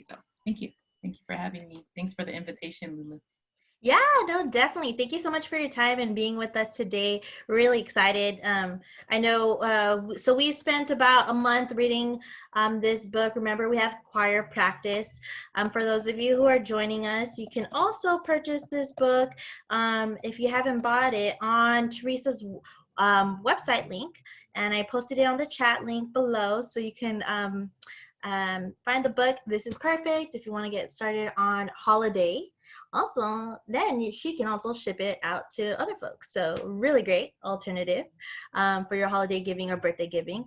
So thank you. Thank you for having me. Thanks for the invitation, Looloo. Yeah, no, definitely. Thank you so much for your time and being with us today. Really excited. I know, so we've spent about a month reading this book. Remember, we have choir practice. For those of you who are joining us, you can also purchase this book if you haven't bought it on Terisa's website link. And I posted it on the chat link below so you can find the book. This is perfect if you want to get started on holiday. Also, then she can also ship it out to other folks. So really great alternative for your holiday giving or birthday giving.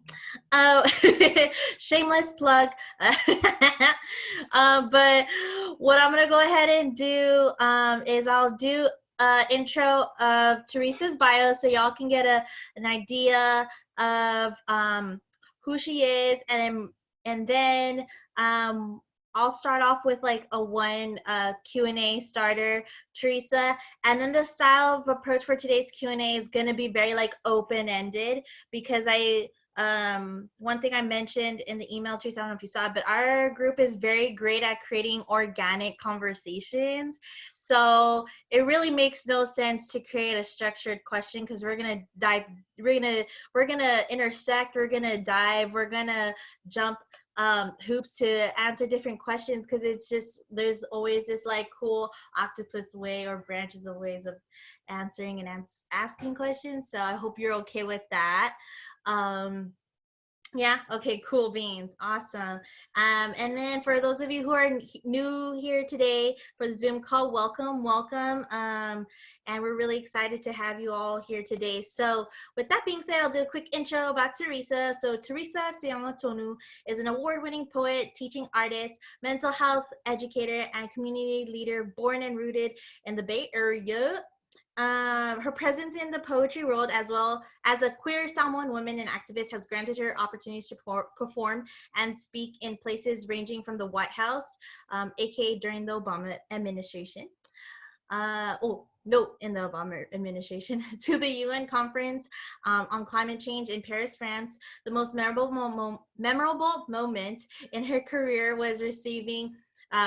Shameless plug. But what I'm going to go ahead and do is I'll do intro of Terisa's bio so y'all can get an idea of who she is, and then I'll start off with like a one Q&A starter, Terisa, and then the style of approach for today's Q&A is going to be very like open-ended because one thing I mentioned in the email, Teresa, I don't know if you saw it, but our group is very great at creating organic conversations. So it really makes no sense to create a structured question because we're gonna dive, we're gonna intersect, we're gonna dive, we're gonna jump hoops to answer different questions because it's just there's always this like cool octopus way or branches of ways of answering and asking questions. So I hope you're okay with that. Yeah, okay, cool beans, awesome. And then for those of you who are new here today for the Zoom call, welcome. And we're really excited to have you all here today. So with that being said, I'll do a quick intro about Terisa. So Terisa Siagatonu is an award-winning poet, teaching artist, mental health educator, and community leader born and rooted in the Bay Area. Her presence in the poetry world, as well as a queer Samoan woman and activist, has granted her opportunities to perform and speak in places ranging from the White House, aka during the Obama administration. In the Obama administration, to the UN conference on climate change in Paris, France. The most memorable moment in her career was receiving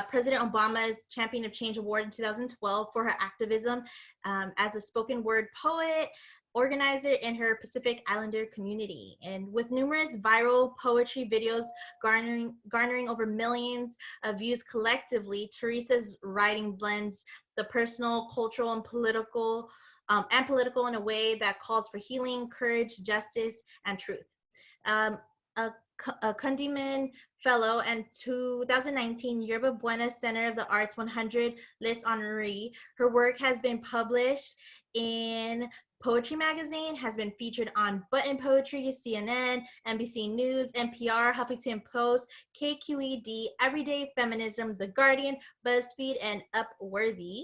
President Obama's Champion of Change Award in 2012 for her activism as a spoken word poet, organizer in her Pacific Islander community. And with numerous viral poetry videos garnering over millions of views collectively, Terisa's writing blends the personal, cultural, and political in a way that calls for healing, courage, justice, and truth. A Kundiman Fellow and 2019 Yerba Buena Center of the Arts 100 list honoree. Her work has been published in Poetry Magazine, has been featured on Button Poetry, CNN, NBC News, NPR, Huffington Post, KQED, Everyday Feminism, The Guardian, BuzzFeed, and Upworthy.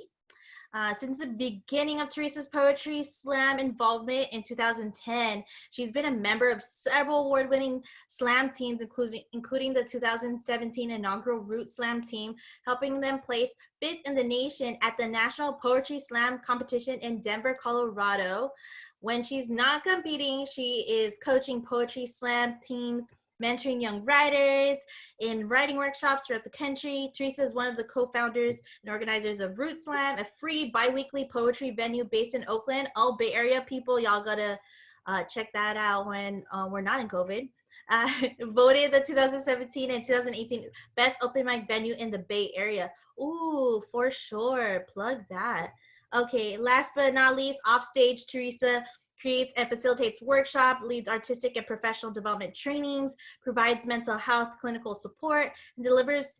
Since the beginning of Terisa's poetry slam involvement in 2010, she's been a member of several award-winning slam teams, including the 2017 inaugural Root Slam team, helping them place fifth in the nation at the National Poetry Slam competition in Denver, Colorado. When she's not competing, she is coaching poetry slam teams, mentoring young writers in writing workshops throughout the country. Terisa is one of the co-founders and organizers of Root Slam, a free bi-weekly poetry venue based in Oakland. All Bay Area people, y'all gotta check that out when we're not in COVID. Voted the 2017 and 2018 best open mic venue in the Bay Area. Ooh, for sure, plug that. Okay, last but not least, offstage, Terisa creates and facilitates workshops, leads artistic and professional development trainings, provides mental health clinical support, and delivers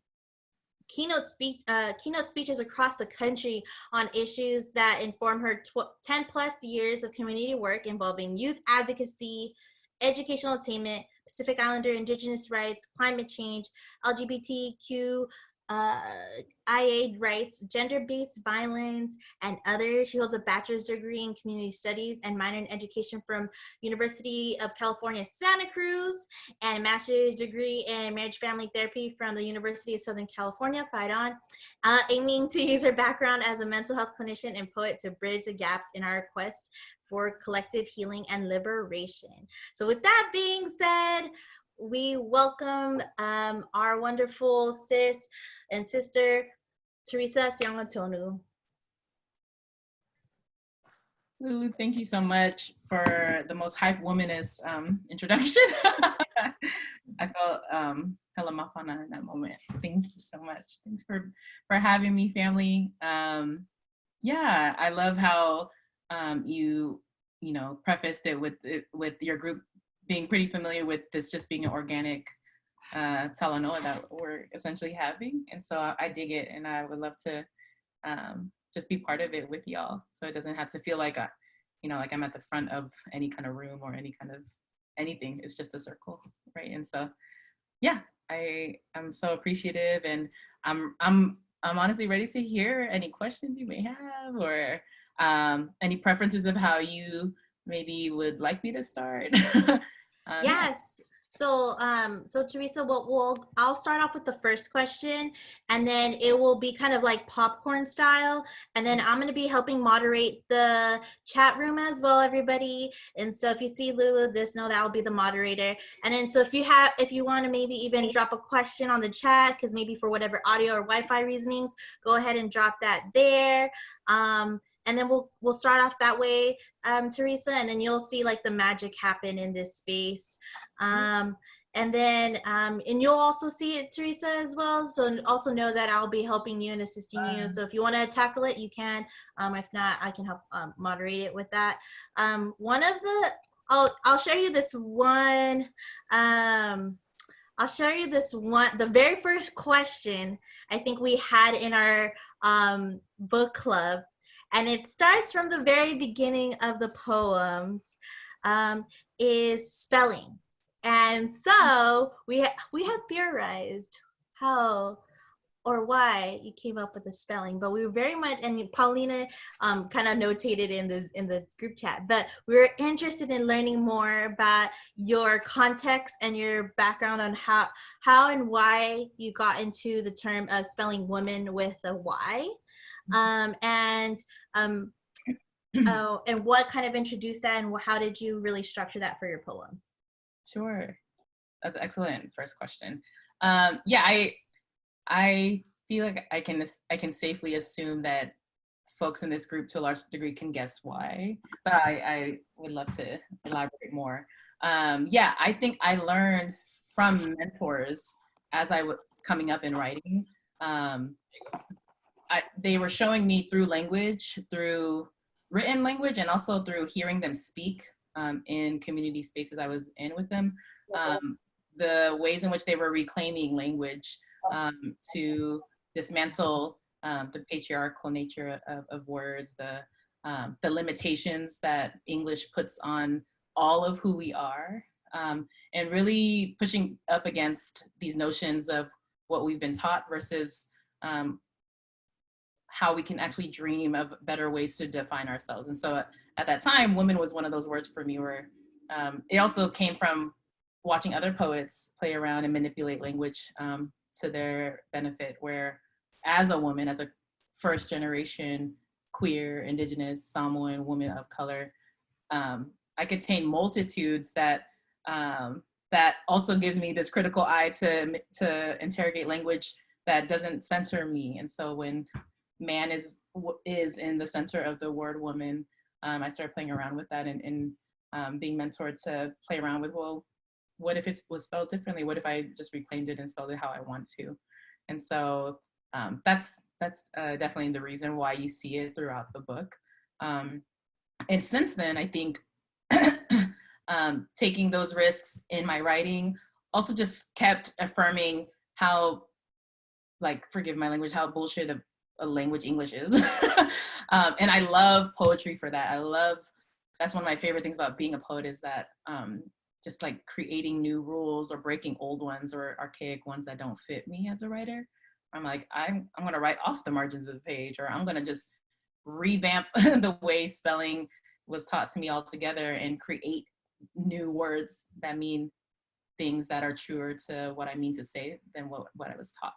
keynote speeches across the country on issues that inform her 10 plus years of community work involving youth advocacy, educational attainment, Pacific Islander Indigenous rights, climate change, LGBTQ IA rights, gender-based violence, and others. She holds a bachelor's degree in community studies and minor in education from University of California, Santa Cruz, and a master's degree in marriage family therapy from the University of Southern California, Fight On, aiming to use her background as a mental health clinician and poet to bridge the gaps in our quest for collective healing and liberation. So with that being said, we welcome our wonderful sis and sister, Terisa Siagatonu. Looloo, thank you so much for the most hype womanist introduction. I felt hella mafana in that moment. Thank you so much. Thanks for having me, family. Yeah, I love how you prefaced it with your group being pretty familiar with this just being an organic talanoa that we're essentially having, and so I dig it, and I would love to just be part of it with y'all, so it doesn't have to feel like like I'm at the front of any kind of room or any kind of anything. It's just a circle, right? And so, yeah, I'm so appreciative, and I'm honestly ready to hear any questions you may have, or any preferences of how you maybe would like me to start. Yeah. Yes. So Teresa, I'll start off with the first question, and then it will be kind of like popcorn style, and then I'm gonna be helping moderate the chat room as well, everybody. And so if you see Looloo, just know that I'll be the moderator. And then so if you want to maybe even drop a question on the chat, because maybe for whatever audio or Wi-Fi reasonings, go ahead and drop that there. And then we'll start off that way, Teresa, and then you'll see like the magic happen in this space. And then and you'll also see it, Teresa, as well. So also know that I'll be helping you and assisting you. So if you want to tackle it, you can. If not, I can help moderate it with that. I'll show you this one. I'll show you this one. The very first question I think we had in our book club, and it starts from the very beginning of the poems, is spelling. And so we have theorized how or why you came up with the spelling, but we were very much, and Paulina kind of notated in the group chat, but we were interested in learning more about your context and your background on how and why you got into the term of spelling woman with a Y, and what kind of introduced that, and how did you really structure that for your poems? Sure. That's an excellent first question. Yeah, I feel like I can safely assume that folks in this group to a large degree can guess why, but I would love to elaborate more. Yeah, I think I learned from mentors as I was coming up in writing. They were showing me through language, through written language, and also through hearing them speak in community spaces I was in with them, the ways in which they were reclaiming language to dismantle the patriarchal nature of words, the limitations that English puts on all of who we are, and really pushing up against these notions of what we've been taught versus how we can actually dream of better ways to define ourselves. And so at that time, woman was one of those words for me where it also came from watching other poets play around and manipulate language to their benefit, where as a woman, as a first generation queer, indigenous, Samoan woman of color, I contain multitudes that that also gives me this critical eye to interrogate language that doesn't center me. And so when man is in the center of the word woman, I started playing around with that and being mentored to play around with, well, what if it was spelled differently? What if I just reclaimed it and spelled it how I want to? And so that's definitely the reason why you see it throughout the book. And since then, I think taking those risks in my writing also just kept affirming how, like, forgive my language, how bullshit a language English is. And I love poetry for that. That's one of my favorite things about being a poet, is that just like creating new rules or breaking old ones or archaic ones that don't fit me as a writer. I'm like, I'm gonna write off the margins of the page, or I'm gonna just revamp the way spelling was taught to me altogether and create new words that mean things that are truer to what I mean to say than what I was taught.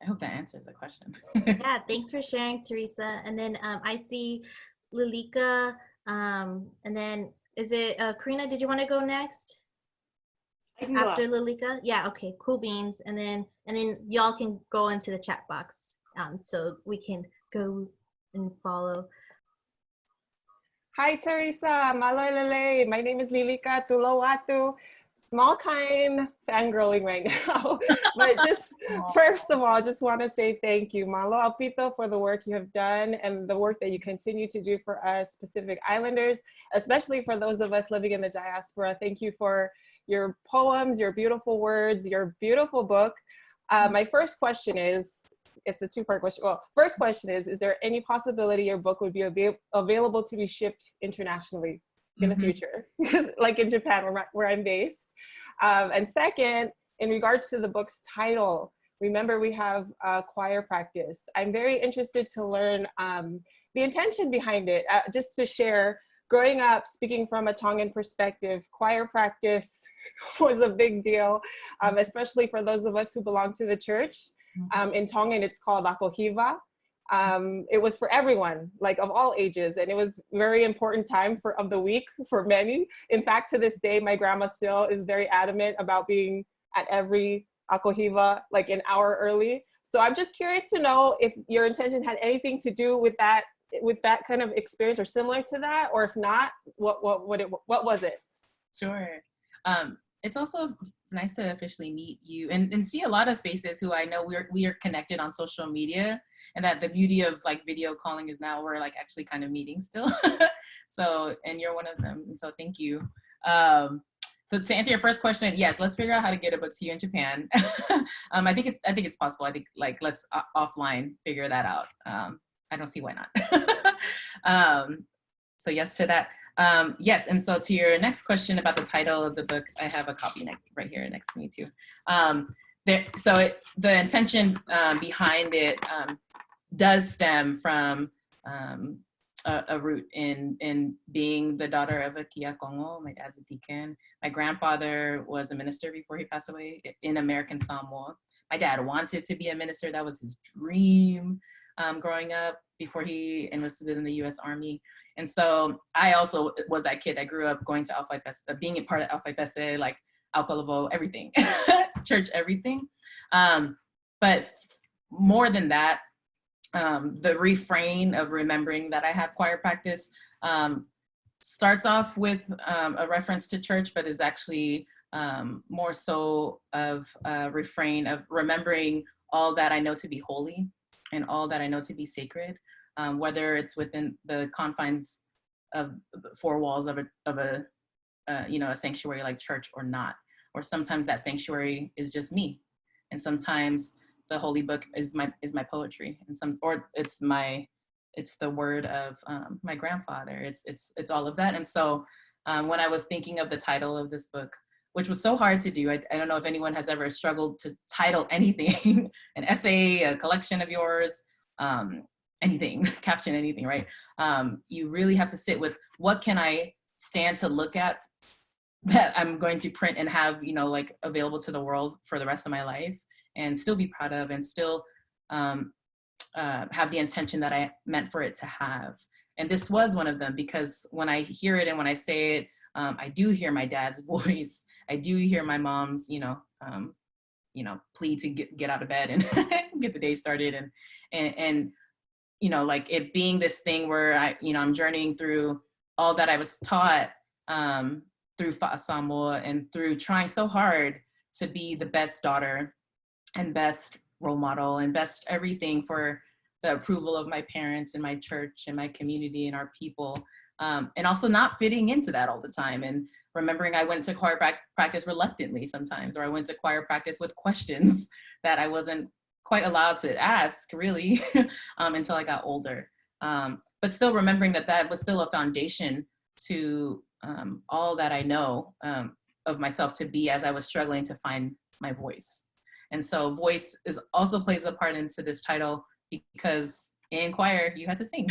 I hope that answers the question. Yeah, thanks for sharing, Teresa. And then I see Lilika, and then is it Karina? Did you want to go next I can go after up. Lilika? Yeah. Okay. Cool beans. And then y'all can go into the chat box, so we can go and follow. Hi, Terisa. Maloy. My name is Lilika Tulowatu. Small kind fangirling right now. But just first of all, just want to say thank you, Malo Alpito, for the work you have done and the work that you continue to do for us Pacific Islanders, especially for those of us living in the diaspora. Thank you for your poems, your beautiful words, your beautiful book. My first question is, it's a two-part question. Well, first question is there any possibility your book would be available to be shipped internationally in the future? Because like in Japan, where I'm based. And second, in regards to the book's title, remember we have choir practice. I'm very interested to learn the intention behind it. Just to share, growing up, speaking from a Tongan perspective, choir practice was a big deal, especially for those of us who belong to the church. In Tongan, it's called Akohiva. It was for everyone, like of all ages, and it was very important time of the week for many. In fact, to this day, my grandma still is very adamant about being at every Akohiva like an hour early. So I'm just curious to know if your intention had anything to do with that kind of experience or similar to that, or if not, what was it? Sure. It's also nice to officially meet you and see a lot of faces who I know we are connected on social media, and that the beauty of like video calling is now we're like actually kind of meeting still. So, and you're one of them. And so thank you. So to answer your first question, yes, let's figure out how to get a book to you in Japan. I think it's possible. I think like let's offline figure that out. I don't see why not. So yes to that. Yes, and so to your next question about the title of the book, I have a copy right here next to me too. The intention behind it does stem from a root in being the daughter of a Kia Kongo. My dad's a deacon. My grandfather was a minister before he passed away in American Samoa. My dad wanted to be a minister. That was his dream growing up before he enlisted in the U.S. Army. And so I also was that kid that grew up going to Alpha Pesi, being a part of Alpha Pesi, like Alcalavo, everything, church, everything. But more than that, the refrain of remembering that I have choir practice starts off with a reference to church, but is actually more so of a refrain of remembering all that I know to be holy and all that I know to be sacred. Whether it's within the confines of four walls of a sanctuary like church or not, or sometimes that sanctuary is just me, and sometimes the holy book is my poetry, and it's the word of my grandfather. It's all of that. And so when I was thinking of the title of this book, which was so hard to do, I don't know if anyone has ever struggled to title anything, an essay, a collection of yours, anything, caption anything, right? You really have to sit with what can I stand to look at that I'm going to print and have, like available to the world for the rest of my life, and still be proud of, and still have the intention that I meant for it to have. And this was one of them, because when I hear it and when I say it, I do hear my dad's voice. I do hear my mom's, plea to get out of bed and get the day started, and like it being this thing where I'm journeying through all that I was taught through Samoa, and through trying so hard to be the best daughter and best role model and best everything for the approval of my parents and my church and my community and our people. And also not fitting into that all the time, and remembering I went to choir practice reluctantly sometimes, or I went to choir practice with questions that I wasn't quite allowed to ask really until I got older. But still remembering that was still a foundation to all that I know of myself to be, as I was struggling to find my voice. And so voice also plays a part into this title, because in choir you had to sing.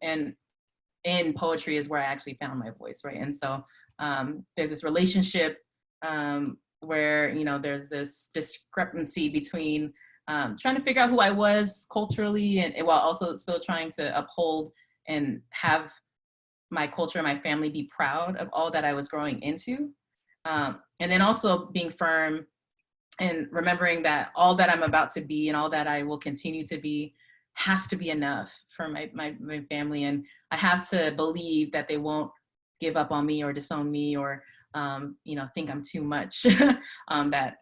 And in poetry is where I actually found my voice, right? And so there's this relationship where there's this discrepancy between trying to figure out who I was culturally, and while also still trying to uphold and have my culture, my family be proud of all that I was growing into. And then also being firm and remembering that all that I'm about to be and all that I will continue to be has to be enough for my family. And I have to believe that they won't give up on me or disown me or, think I'm too much, that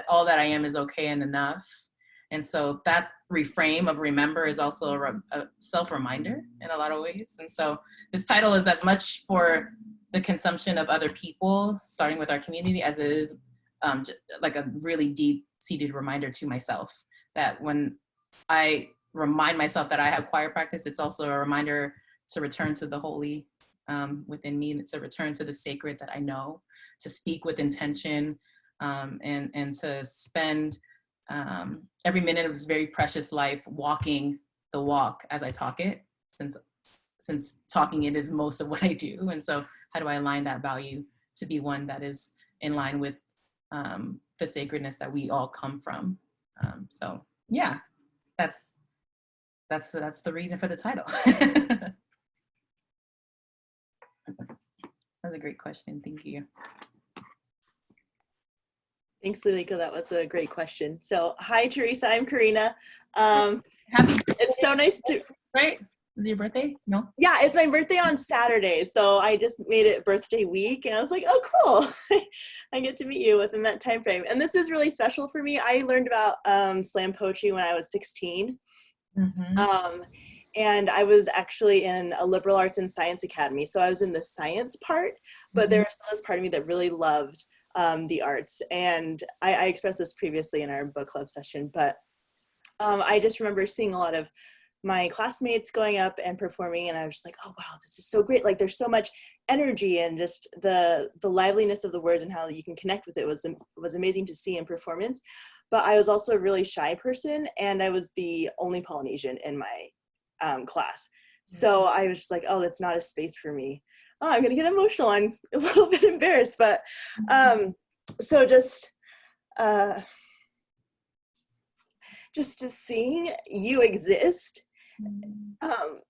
all that I am is okay and enough. And so that reframe of remember is also a self-reminder in a lot of ways. And so this title is as much for the consumption of other people, starting with our community, as it is like a really deep-seated reminder to myself that when I remind myself that I have choir practice, it's also a reminder to return to the holy within me, to return to the sacred that I know, to speak with intention, and to spend every minute of this very precious life walking the walk as I talk it, since talking it is most of what I do. And so how do I align that value to be one that is in line with the sacredness that we all come from? So yeah, that's the reason for the title. That's a great question. Thank you. Thanks, Lilika. That was a great question. So, hi, Teresa. I'm Karina. Happy It's so nice to. Right? Is it your birthday? No? Yeah, it's my birthday on Saturday. So I just made it birthday week and I was like, oh, cool. I get to meet you within that time frame. And this is really special for me. I learned about slam poetry when I was 16. Mm-hmm. And I was actually in a liberal arts and science academy. So I was in the science part, but there was still this part of me that really loved the arts. And I expressed this previously in our book club session, but I just remember seeing a lot of my classmates going up and performing, and I was just like, oh wow, this is so great. Like there's so much energy, and just the liveliness of the words and how you can connect with it was amazing to see in performance. But I was also a really shy person, and I was the only Polynesian in my class. So I was just like, oh, that's not a space for me. Oh, I'm gonna get emotional. I'm a little bit embarrassed, but so just to seeing you exist,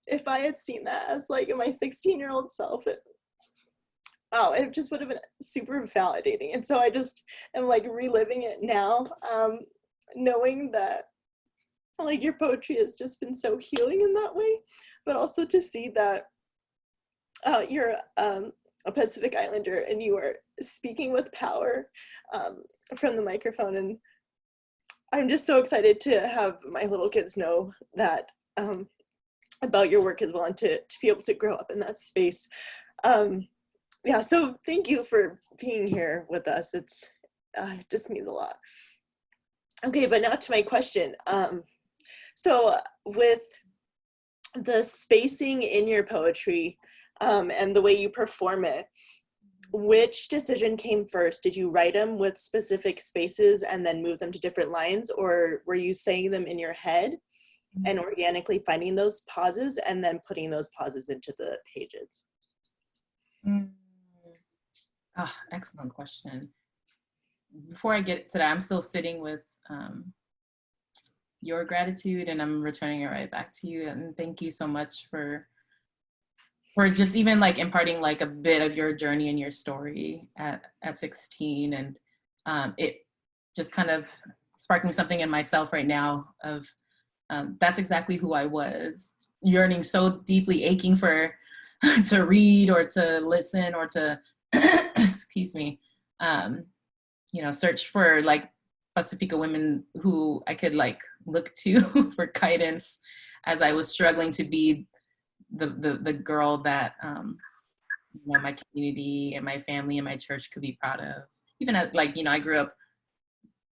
if I had seen that as like my 16-year-old self, it just would have been super validating. And so I just am like reliving it now, knowing that like your poetry has just been so healing in that way, but also to see that you're a Pacific Islander and you are speaking with power from the microphone. And I'm just so excited to have my little kids know that about your work as well, and to be able to grow up in that space. Yeah, so thank you for being here with us. It just means a lot. Okay, but now to my question. So with the spacing in your poetry and the way you perform it, which decision came first? Did you write them with specific spaces and then move them to different lines, or were you saying them in your head and organically finding those pauses and then putting those pauses into the pages? Excellent question. Before I get to that, I'm still sitting with your gratitude, and I'm returning it right back to you. And thank you so much for just even like imparting like a bit of your journey and your story at 16, and it just kind of sparking something in myself right now of that's exactly who I was, yearning so deeply, aching for to read or to listen or to excuse me, search for like Pacifica women who I could like look to for guidance as I was struggling to be the girl that my community and my family and my church could be proud of. Even as like, I grew up,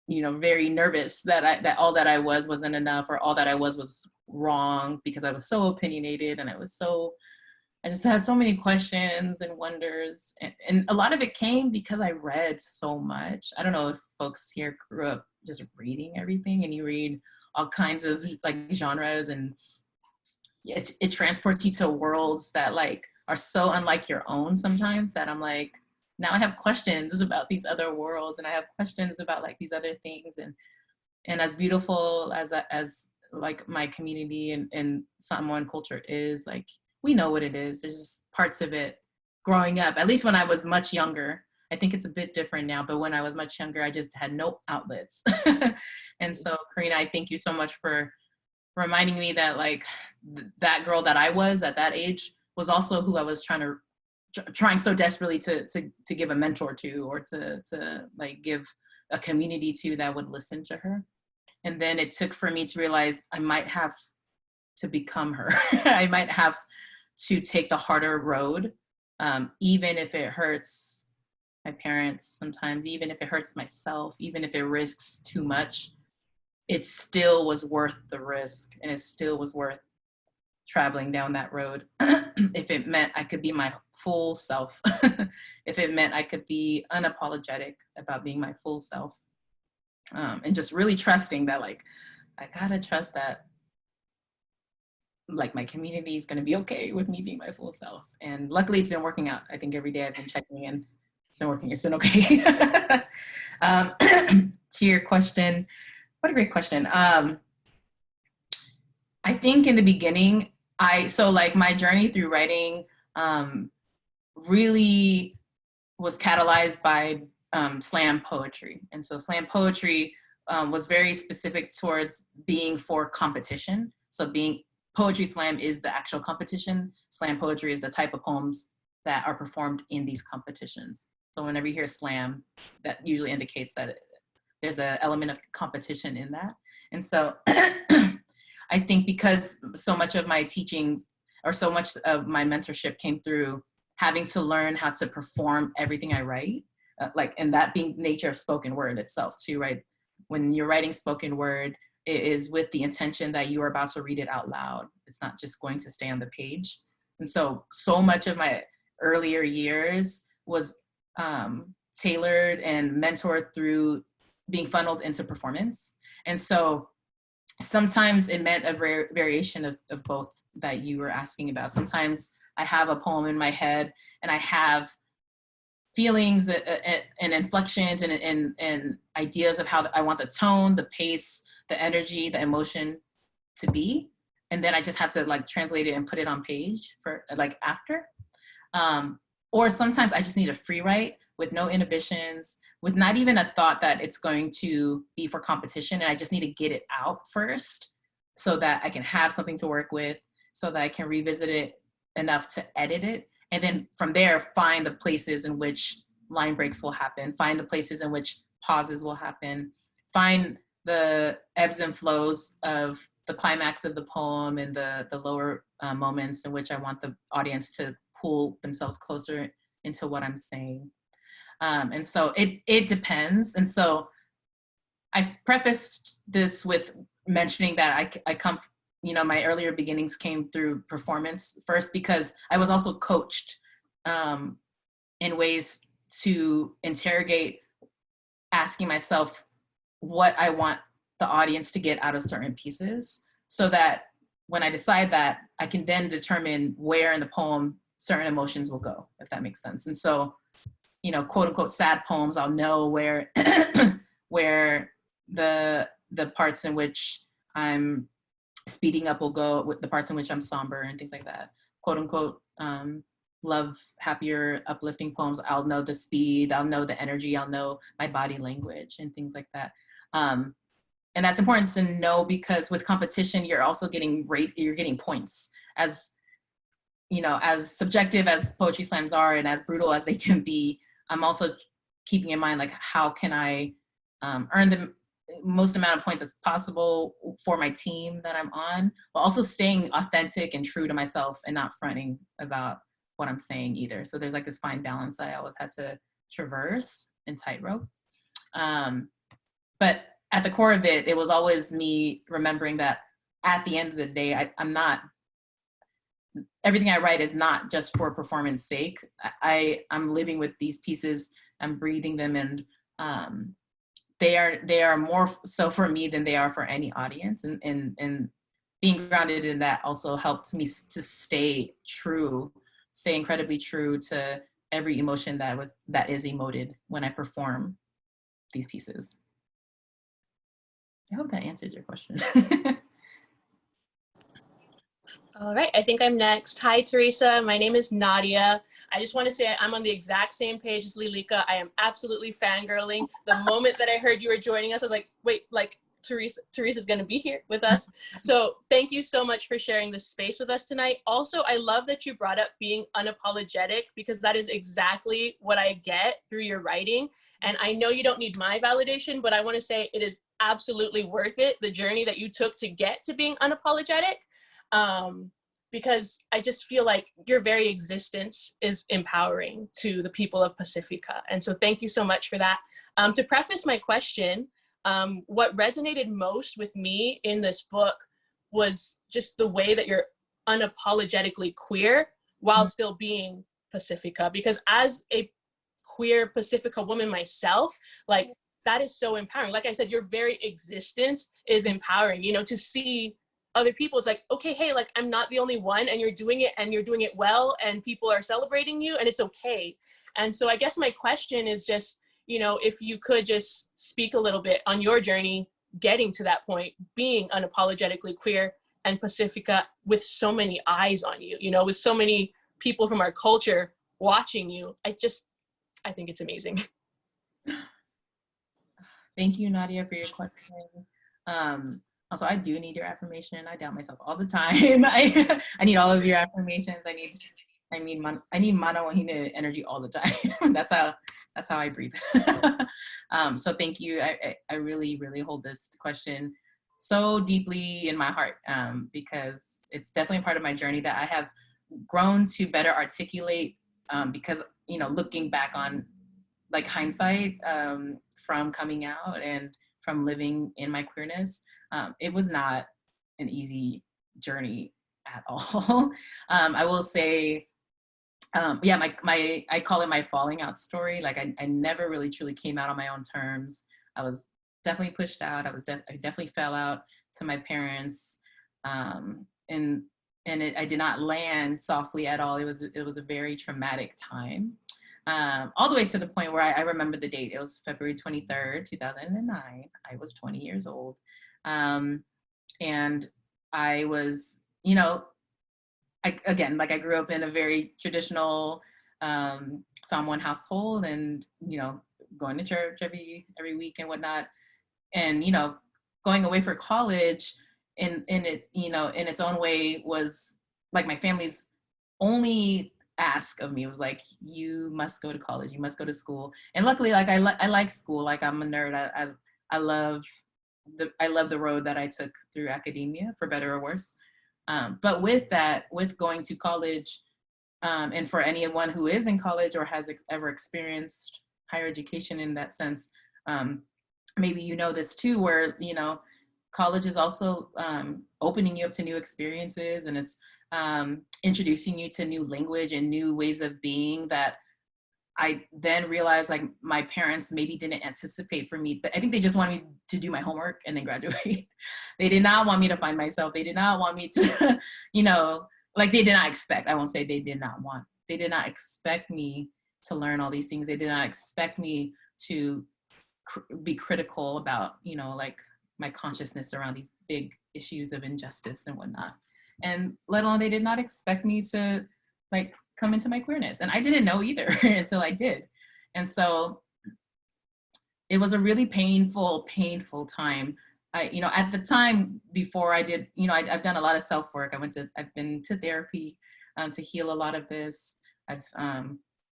very nervous that all that I was wasn't enough, or all that I was wrong, because I was so opinionated, and I just had so many questions and wonders, and a lot of it came because I read so much. I don't know if folks here grew up just reading everything, and you read all kinds of like genres, and it transports you to worlds that like are so unlike your own sometimes, that I'm like, now I have questions about these other worlds, and I have questions about like these other things, and as beautiful as like my community and Samoan culture is, like we know what it is. There's just parts of it growing up, at least when I was much younger. I think it's a bit different now, but when I was much younger, I just had no outlets. And so, Karina, I thank you so much for reminding me that like that girl that I was at that age was also who I was trying so desperately to give a mentor to, or to like give a community to that would listen to her. And then it took for me to realize I might have to become her. I might have to take the harder road, even if it hurts my parents sometimes, even if it hurts myself, even if it risks too much, it still was worth the risk, and it still was worth traveling down that road. If it meant I could be my full self, if it meant I could be unapologetic about being my full self, and just really trusting that, like, I gotta trust that like my community is going to be okay with me being my full self. And luckily it's been working out. I think every day I've been checking in. It's been working. It's been okay. To your question, what a great question. I think in the beginning, so like my journey through writing really was catalyzed by slam poetry. And so slam poetry was very specific towards being for competition. So poetry slam is the actual competition. Slam poetry is the type of poems that are performed in these competitions. So whenever you hear slam, that usually indicates that there's an element of competition in that. And so I think because so much of my teachings or so much of my mentorship came through having to learn how to perform everything I write, and that being nature of spoken word itself too, right? When you're writing spoken word, it is with the intention that you are about to read it out loud. It's not just going to stay on the page. And so much of my earlier years was tailored and mentored through being funneled into performance. And so sometimes it meant a variation of both that you were asking about. Sometimes I have a poem in my head and I have feelings and inflections and ideas of how I want the tone, the pace, the energy, the emotion to be. And then I just have to like translate it and put it on page for like after. Or sometimes I just need a free write with no inhibitions, with not even a thought that it's going to be for competition. And I just need to get it out first so that I can have something to work with, so that I can revisit it enough to edit it. And then from there, find the places in which line breaks will happen, find the places in which pauses will happen, find the ebbs and flows of the climax of the poem and the lower moments in which I want the audience to pull themselves closer into what I'm saying. And so it depends. And so I've prefaced this with mentioning that I come, my earlier beginnings came through performance first, because I was also coached in ways to interrogate, asking myself what I want the audience to get out of certain pieces, so that when I decide that, I can then determine where in the poem certain emotions will go, if that makes sense. And so, quote unquote sad poems, I'll know where where the parts in which I'm speeding up will go, with the parts in which I'm somber and things like that. Quote unquote love, happier, uplifting poems, I'll know the speed, I'll know the energy, I'll know my body language and things like that. And that's important to know, because with competition, you're also getting you're getting points. As as subjective as poetry slams are and as brutal as they can be, I'm also keeping in mind, like, how can I earn the most amount of points as possible for my team that I'm on, but also staying authentic and true to myself and not fronting about what I'm saying either. So there's like this fine balance I always had to traverse and tightrope. But at the core of it, it was always me remembering that at the end of the day, I'm not, everything I write is not just for performance sake. I'm living with these pieces, I'm breathing them, and they are more so for me than they are for any audience. And being grounded in that also helped me to stay incredibly true to every emotion that is emoted when I perform these pieces. I hope that answers your question. All right, I think I'm next. Hi, Teresa. My name is Nadia. I just want to say I'm on the exact same page as Lilika. I am absolutely fangirling. The moment that I heard you were joining us, I was like, wait, like Teresa's going to be here with us. So thank you so much for sharing this space with us tonight. Also, I love that you brought up being unapologetic, because that is exactly what I get through your writing. And I know you don't need my validation, but I want to say it is absolutely worth it, the journey that you took to get to being unapologetic. Because I just feel like your very existence is empowering to the people of Pacifica. And so thank you so much for that. To preface my question, what resonated most with me in this book was just the way that you're unapologetically queer while still being Pacifica. Because as a queer Pacifica woman myself, like, that is so empowering. Like I said, your very existence is empowering, you know, to see other people. It's like, okay, hey, like, I'm not the only one, and you're doing it well, and people are celebrating you, and it's okay. And so I guess my question is just, you know, if you could just speak a little bit on your journey getting to that point, being unapologetically queer and Pacifica, with so many eyes on you, you know, with so many people from our culture watching you. I think it's amazing. Thank you, Nadia, for your question. Also, I do need your affirmation. I doubt myself all the time. I need all of your affirmations. I need mana wahine energy all the time. That's how I breathe. So thank you. I really, really hold this question so deeply in my heart, because it's definitely a part of my journey that I have grown to better articulate, because, you know, looking back on, like, hindsight, from coming out and from living in my queerness, it was not an easy journey at all. I will say, yeah, I call it my falling out story. Like, I never really truly came out on my own terms. I was definitely pushed out. I definitely fell out to my parents, and I did not land softly at all. It was a very traumatic time. All the way to the point where I remember the date. It was February 23rd, 2009. I was 20 years old. And I was, you know, I grew up in a very traditional Samoan household, and, you know, going to church every week and whatnot. And, you know, going away for college in it, you know, in its own way, was like my family's only ask of me was like, you must go to college, you must go to school. And luckily, like, I like school. Like, I'm a nerd. I love the road that I took through academia, for better or worse. But with going to college, and for anyone who is in college or has ever experienced higher education in that sense, maybe you know this too, where, you know, college is also opening you up to new experiences, and it's introducing you to new language and new ways of being that I then realized, like, my parents maybe didn't anticipate for me. But I think they just wanted me to do my homework and then graduate. They did not want me to find myself. They did not want me to, you know, like, they did not expect. I won't say they did not want. They did not expect me to learn all these things. They did not expect me to be critical about, you know, like, my consciousness around these big issues of injustice and whatnot. And let alone, they did not expect me to, like, come into my queerness. And I didn't know either until I did. And so it was a really painful time. You know, at the time before I did, you know, I've done a lot of self-work. I've been to therapy to heal a lot of this. I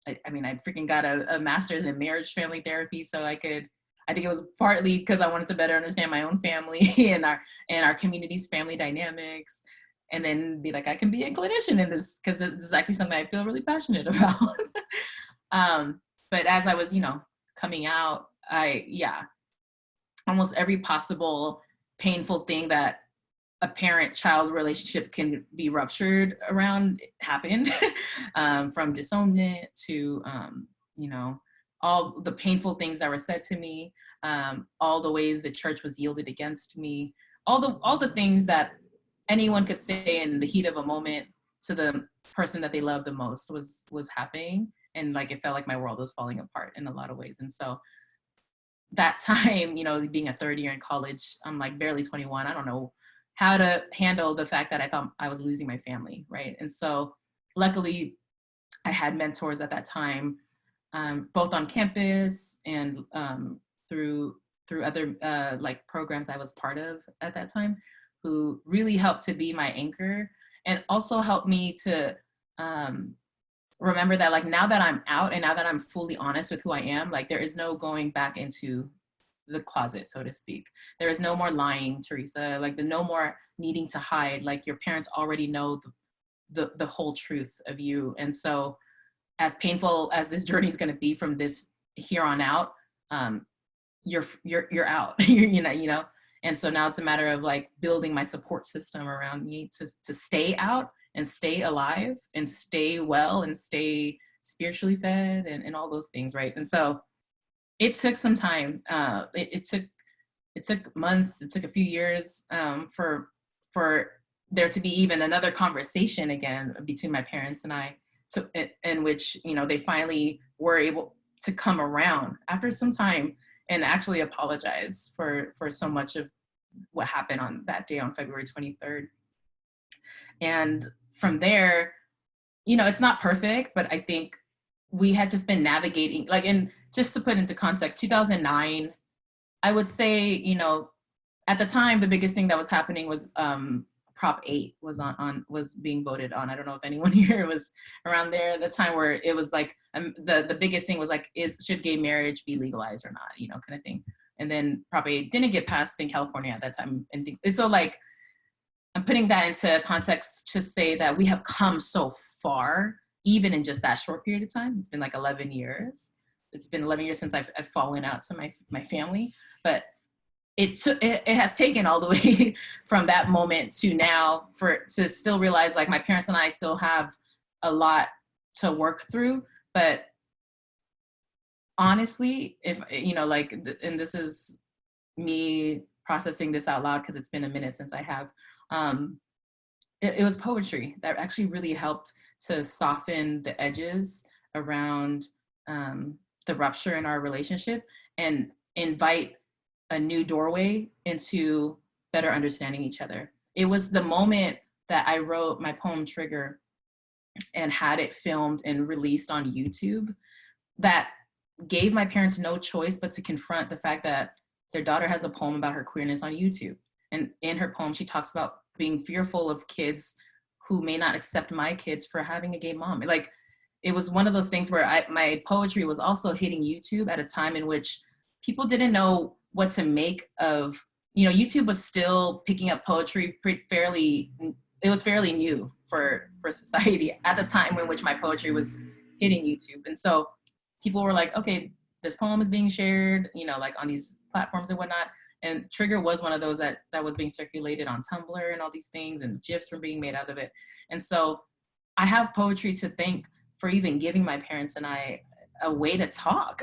freaking got a master's in marriage family therapy, so I think it was partly because I wanted to better understand my own family and our community's family dynamics, and then be like, I can be a clinician in this, because this is actually something I feel really passionate about. But as I was, you know, coming out, almost every possible painful thing that a parent-child relationship can be ruptured around happened, from disownment to, you know, all the painful things that were said to me, all the ways the church was yielded against me, all the things that anyone could say in the heat of a moment to the person that they love the most was happening. And, like, it felt like my world was falling apart in a lot of ways. And so that time, you know, being a third year in college, I'm like barely 21. I don't know how to handle the fact that I thought I was losing my family, right? And so luckily I had mentors at that time, both on campus and through other like programs I was part of at that time, who really helped to be my anchor and also helped me to remember that like now that I'm out and now that I'm fully honest with who I am, like there is no going back into the closet, so to speak. There is no more lying, Teresa, like no more needing to hide. Like your parents already know the whole truth of you. And so as painful as this journey is going to be from this here on out, you're out, you know. And so now it's a matter of like building my support system around me to stay out and stay alive and stay well and stay spiritually fed and all those things, right? And so it took some time. It took months. It took a few years for there to be even another conversation again between my parents and I. So in which, you know, they finally were able to come around after some time and actually apologize for so much of what happened on that day on February 23rd. And from there, you know, it's not perfect, but I think we had just been navigating, like, and just to put into context, 2009, I would say, you know, at the time, the biggest thing that was happening was Prop 8 was was being voted on. I don't know if anyone here was around there at the time where it was like, the biggest thing was like, should gay marriage be legalized or not, you know, kind of thing. And then Prop 8 didn't get passed in California at that time. And things, so like, I'm putting that into context to say that we have come so far, even in just that short period of time. It's been like 11 years. It's been 11 years since I've fallen out to my family, but it has taken all the way from that moment to now to still realize like my parents and I still have a lot to work through. But honestly, if, you know, like, and this is me processing this out loud because it's been a minute since I have, it was poetry that actually really helped to soften the edges around the rupture in our relationship and invite a new doorway into better understanding each other. It was the moment that I wrote my poem Trigger and had it filmed and released on YouTube that gave my parents no choice but to confront the fact that their daughter has a poem about her queerness on YouTube. And in her poem, she talks about being fearful of kids who may not accept my kids for having a gay mom. Like, it was one of those things where my poetry was also hitting YouTube at a time in which people didn't know what to make of, you know, YouTube was still picking up poetry fairly new for society at the time in which my poetry was hitting YouTube. And so people were like, okay, this poem is being shared, you know, like on these platforms and whatnot. And Trigger was one of those that was being circulated on Tumblr and all these things, and GIFs were being made out of it. And so I have poetry to thank for even giving my parents and I a way to talk,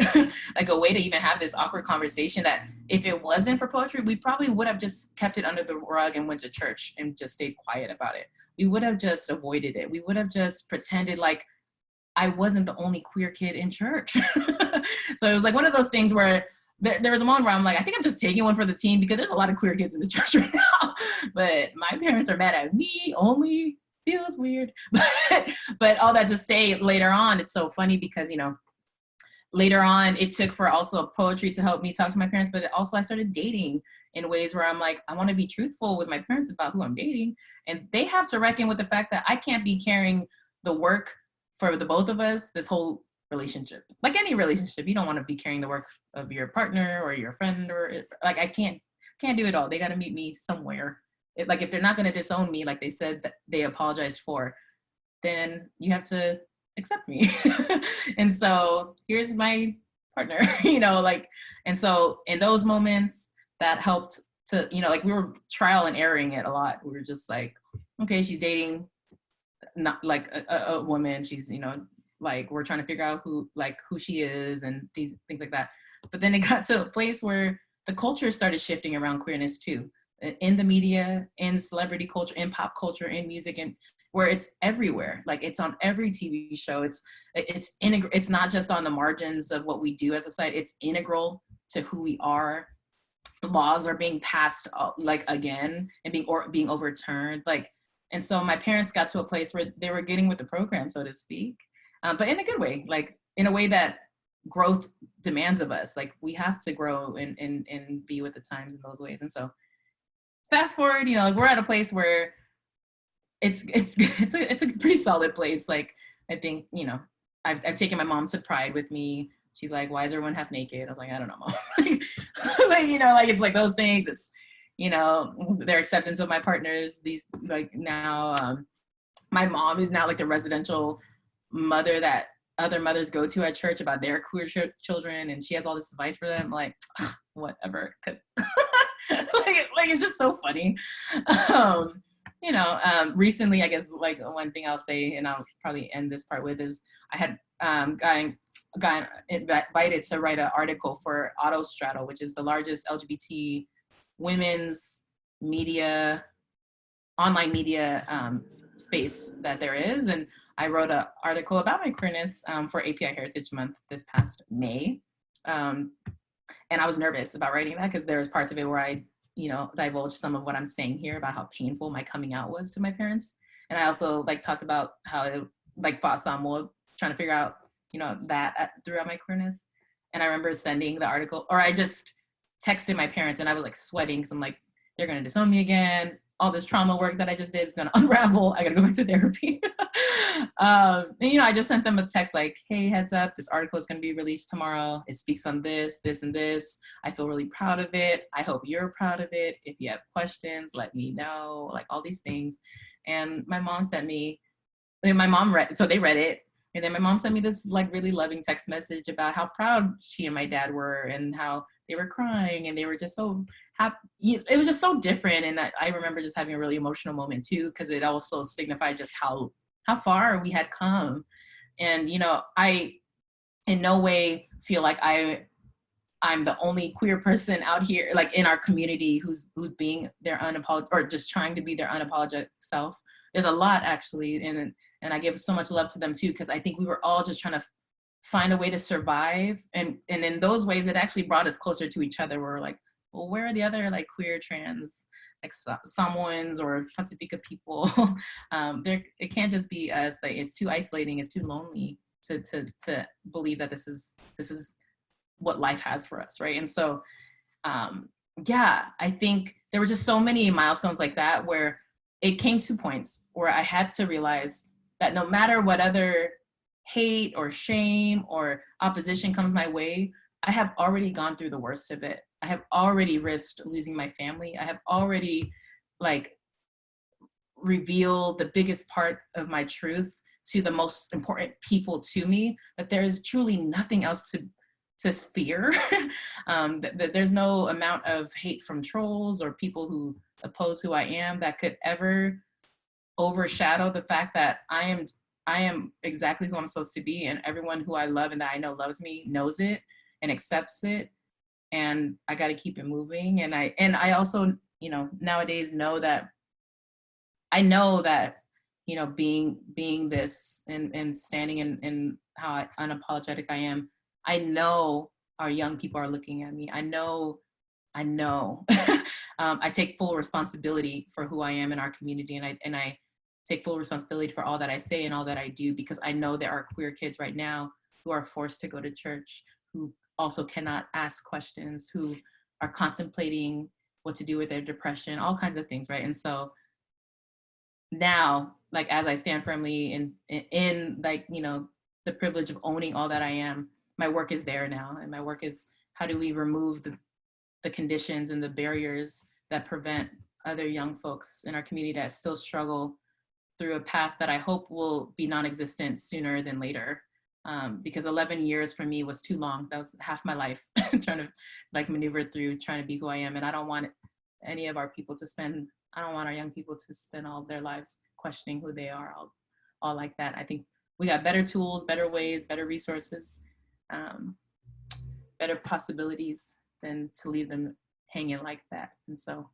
like a way to even have this awkward conversation that if it wasn't for poetry, we probably would have just kept it under the rug and went to church and just stayed quiet about it. We would have just avoided it. We would have just pretended like I wasn't the only queer kid in church. So it was like one of those things where there was a moment where I'm like, I think I'm just taking one for the team because there's a lot of queer kids in the church right now, but my parents are mad at me only. Feels weird. But all that to say, later on, it's so funny because, you know, later on, it took for also poetry to help me talk to my parents, but also I started dating in ways where I'm like, I want to be truthful with my parents about who I'm dating. And they have to reckon with the fact that I can't be carrying the work for the both of us, this whole relationship. Like any relationship, you don't want to be carrying the work of your partner or your friend, or like, I can't do it all. They got to meet me somewhere. If they're not going to disown me, like they said that they apologized for, then you have to accept me. And so here's my partner, you know, like, and so in those moments that helped to, you know, like we were trial and erroring it a lot. We were just like, okay, she's dating not like a woman. She's, you know, like we're trying to figure out who she is and these things like that. But then it got to a place where the culture started shifting around queerness too, in the media, in celebrity culture, in pop culture, in music, and where it's everywhere. Like it's on every TV show. It's not just on the margins of what we do as a society. It's integral to who we are. laws are being passed like again and being overturned. Like, and so my parents got to a place where they were getting with the program, so to speak, but in a good way, like in a way that growth demands of us. Like we have to grow and be with the times in those ways. And so fast forward, you know, like we're at a place where it's a pretty solid place. Like I think, you know, I've taken my mom to Pride with me. She's like, why is everyone half naked? I was like, I don't know, Mom. like, you know, like it's like those things. It's, you know, their acceptance of my partners. These like now, my mom is now like the residential mother that other mothers go to at church about their queer children, and she has all this advice for them. Like, whatever, because like it's just so funny. You know, recently, I guess like one thing I'll say, and I'll probably end this part with, is I had got invited to write an article for Autostraddle, which is the largest LGBT women's media, online media space that there is. And I wrote an article about my queerness for API Heritage Month this past May. And I was nervous about writing that because there was parts of it where I, you know, divulged some of what I'm saying here about how painful my coming out was to my parents. And I also like talked about how it like fought Samuel trying to figure out, you know, that throughout my queerness. And I remember sending the article, or I just texted my parents and I was like sweating because I'm like, they're going to disown me again. All this trauma work that I just did is going to unravel. I got to go back to therapy. And, you know, I just sent them a text like, hey, heads up, this article is going to be released tomorrow. It speaks on this, this, and this. I feel really proud of it. I hope you're proud of it. If you have questions, let me know, like all these things. And my mom sent me, and my mom read, so they read it. And then my mom sent me this like really loving text message about how proud she and my dad were and how they were crying and they were just so happy. It was just so different. And I remember just having a really emotional moment too, because it also signified just how far we had come. And, you know, I in no way feel like I'm the only queer person out here, like in our community who's being their unapologetic or just trying to be their unapologetic self. There's a lot actually. And I give so much love to them too, because I think we were all just trying to find a way to survive. And in those ways, it actually brought us closer to each other. We're like, well, where are the other like queer, trans, like Samoans or Pacifica people? It can't just be us. Like it's too isolating. It's too lonely to believe that this is what life has for us, right? And so, yeah, I think there were just so many milestones like that where it came to points where I had to realize that no matter what other hate or shame or opposition comes my way, I have already gone through the worst of it. I have already risked losing my family. I have already like revealed the biggest part of my truth to the most important people to me, that there is truly nothing else to fear. That there's no amount of hate from trolls or people who oppose who I am that could ever overshadow the fact that I am exactly who I'm supposed to be, and everyone who I love and that I know loves me knows it and accepts it, and I got to keep it moving. And I also, you know, nowadays know that you know, being this and standing in how unapologetic I am, I know our young people are looking at me. I know I take full responsibility for who I am in our community, and I take full responsibility for all that I say and all that I do, because I know there are queer kids right now who are forced to go to church, who also cannot ask questions, who are contemplating what to do with their depression, all kinds of things, right? And so now, like, as I stand firmly in like, you know, the privilege of owning all that I am, my work is there now. And my work is, how do we remove the conditions and the barriers that prevent other young folks in our community that still struggle through a path that I hope will be non-existent sooner than later. Because 11 years for me was too long. That was half my life trying to like maneuver through trying to be who I am. And I don't want any of our people to spend, I don't want our young people to spend all their lives questioning who they are, all like that. I think we got better tools, better ways, better resources, better possibilities than to leave them hanging like that. And so,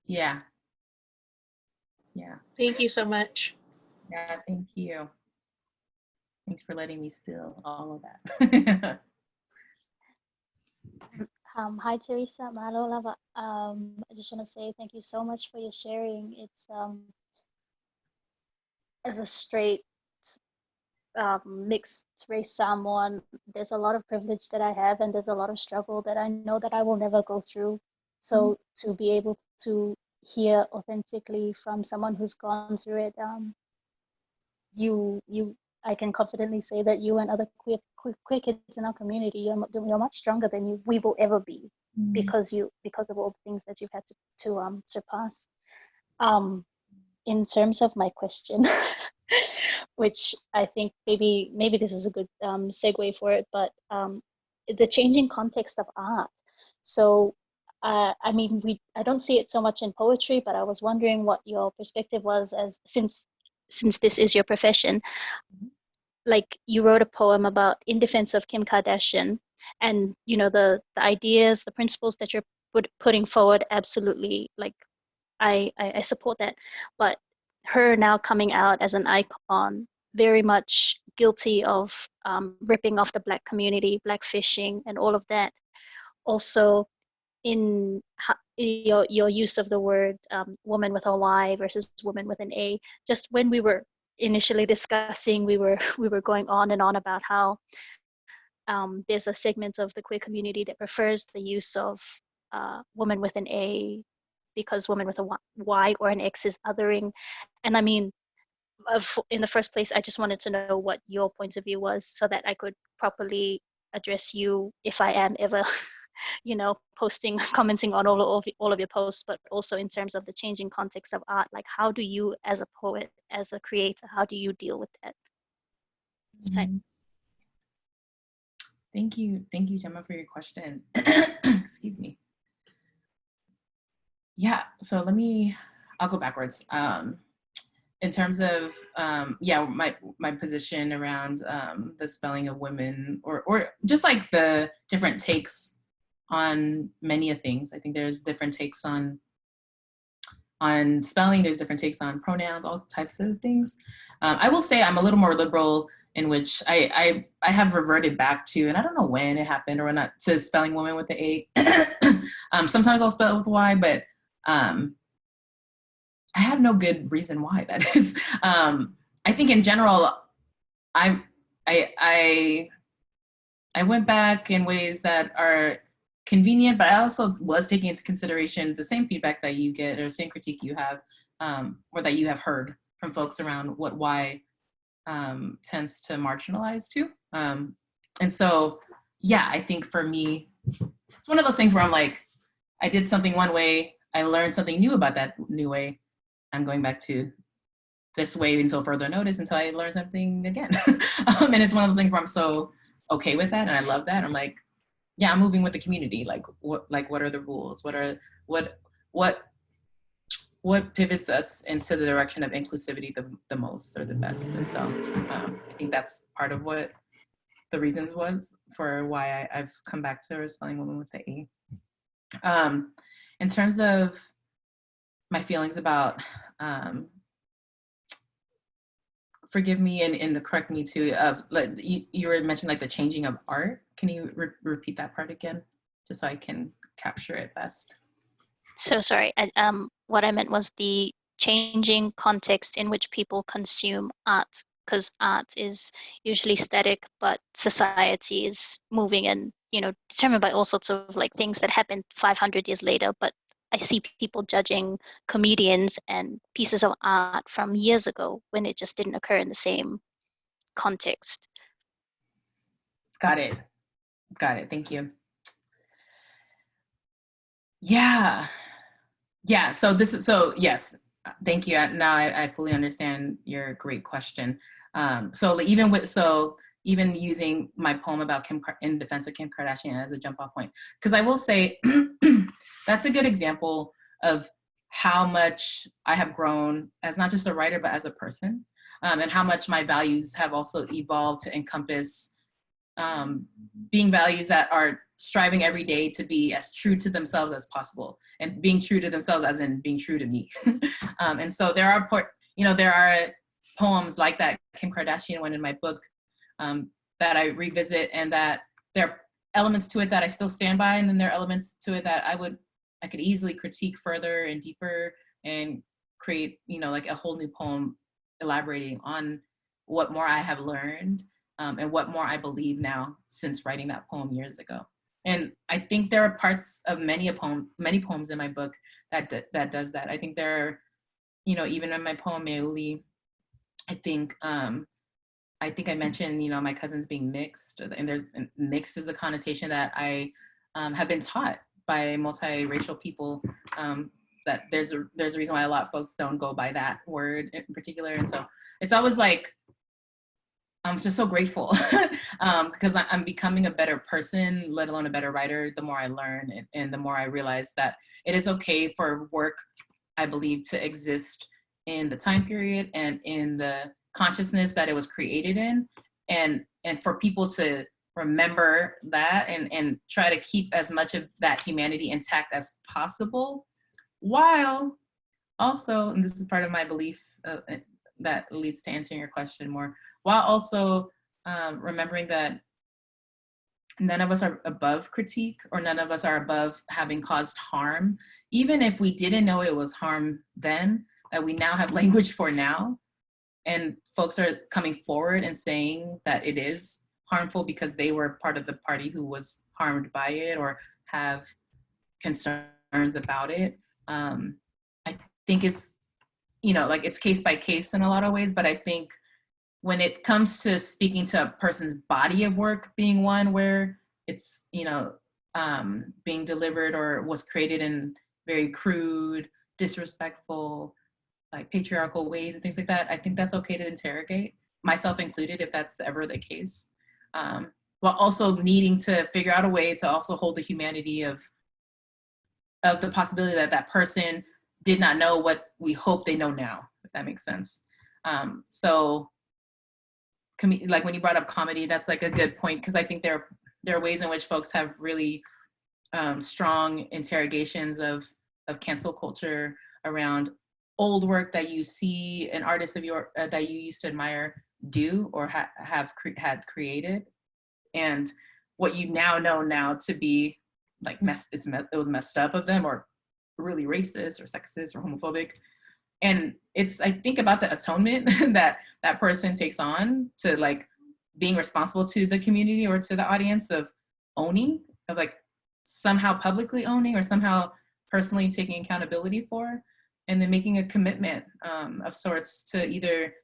yeah. Thank you so much. Yeah, thank you. Thanks for letting me spill all of that. Hi, Teresa. Mahalo lava. I just want to say thank you so much for your sharing. It's as a straight mixed race Samoan, there's a lot of privilege that I have, and there's a lot of struggle that I know that I will never go through. So to be able to hear authentically from someone who's gone through it, you I can confidently say that you and other queer kids in our community, you're much stronger than we will ever be because of all the things that you've had to surpass. In terms of my question, which I think maybe this is a good segue for it, but the changing context of art. So I mean, I don't see it so much in poetry, but I was wondering what your perspective was, as since this is your profession. Like, you wrote a poem about in defense of Kim Kardashian, and the ideas, the principles that you're putting forward, absolutely, like I support that. But her now coming out as an icon, very much guilty of ripping off the Black community, Black fishing, and all of that. Also, in your use of the word woman with a Y versus woman with an A. Just when we were initially discussing, we were going on and on about how there's a segment of the queer community that prefers the use of woman with an A because woman with a Y or an X is othering. And I mean, in the first place, I just wanted to know what your point of view was so that I could properly address you if I am ever posting, commenting on all of your posts, but also in terms of the changing context of art. Like, how do you, as a poet, as a creator, how do you deal with that? Thank you, Gemma, for your question. Excuse me. Yeah, so I'll go backwards. In terms of my position around the spelling of women, or just like the different takes on many of things. I think there's different takes on spelling, there's different takes on pronouns, all types of things. I will say I'm a little more liberal, in which I have reverted back to, and I don't know when it happened or not, to spelling woman with the A. Sometimes I'll spell it with a Y, but I have no good reason why that is. I think in general, I went back in ways that are convenient, but I also was taking into consideration the same feedback that you get, or the same critique you have, or that you have heard from folks around what Y tends to marginalize too. And so, yeah, I think for me, it's one of those things where I'm like, I did something one way, I learned something new about that new way. I'm going back to this way until further notice, until I learn something again. And it's one of those things where I'm so okay with that, and I love that. I'm like, yeah, I'm moving with the community. Like what are the rules? What pivots us into the direction of inclusivity the most or the best? And so I think that's part of what the reasons was for why I've come back to spelling woman with the A. In terms of my feelings about, forgive me and correct me too, of like you were mentioning like the changing of art. Can you repeat that part again, just so I can capture it best? So sorry. What I meant was the changing context in which people consume art, because art is usually static, but society is moving and determined by all sorts of like things that happened 500 years later. But I see people judging comedians and pieces of art from years ago when it just didn't occur in the same context. Got it. Thank you. Yeah. So yes, thank you. Now I fully understand your great question. Even using my poem about in defense of Kim Kardashian as a jump off point, because I will say that's a good example of how much I have grown as not just a writer, but as a person, and how much my values have also evolved to encompass being values that are striving every day to be as true to themselves as possible, and being true to themselves as in being true to me. And so there are poems like that Kim Kardashian one in my book that I revisit, and that they're elements to it that I still stand by, and then there are elements to it that I could easily critique further and deeper and create, you know, like a whole new poem elaborating on what more I have learned, and what more I believe now since writing that poem years ago. And I think there are parts of many poems in my book that does that. I think there are, you know, even in my poem Meuli, I think I mentioned, you know, my cousins being mixed, and mixed is a connotation that I have been taught by multiracial people, that there's a reason why a lot of folks don't go by that word in particular. And so it's always like, I'm just so grateful because I'm becoming a better person, let alone a better writer, the more I learn and the more I realize that it is okay for work, I believe, to exist in the time period and in the consciousness that it was created in, and for people to remember that and try to keep as much of that humanity intact as possible, while also, and this is part of my belief that leads to answering your question more, while also remembering that none of us are above critique, or none of us are above having caused harm, even if we didn't know it was harm then, that we now have language for now. And folks are coming forward and saying that it is harmful because they were part of the party who was harmed by it or have concerns about it. I think it's, you know, like it's case by case in a lot of ways, but I think when it comes to speaking to a person's body of work being one where it's, you know, being delivered or was created in very crude, disrespectful, like patriarchal ways and things like that, I think that's okay to interrogate, myself included, if that's ever the case. While also needing to figure out a way to also hold the humanity of the possibility that that person did not know what we hope they know now, if that makes sense. So like when you brought up comedy, that's like a good point, because I think there are ways in which folks have really strong interrogations of cancel culture around old work that you see an artist of your that you used to admire do or had created, and what you now know to be like it was messed up of them, or really racist or sexist or homophobic. And it's, I think about the atonement that that person takes on to like being responsible to the community or to the audience of owning, of like somehow publicly owning or somehow personally taking accountability for, and then making a commitment of sorts to either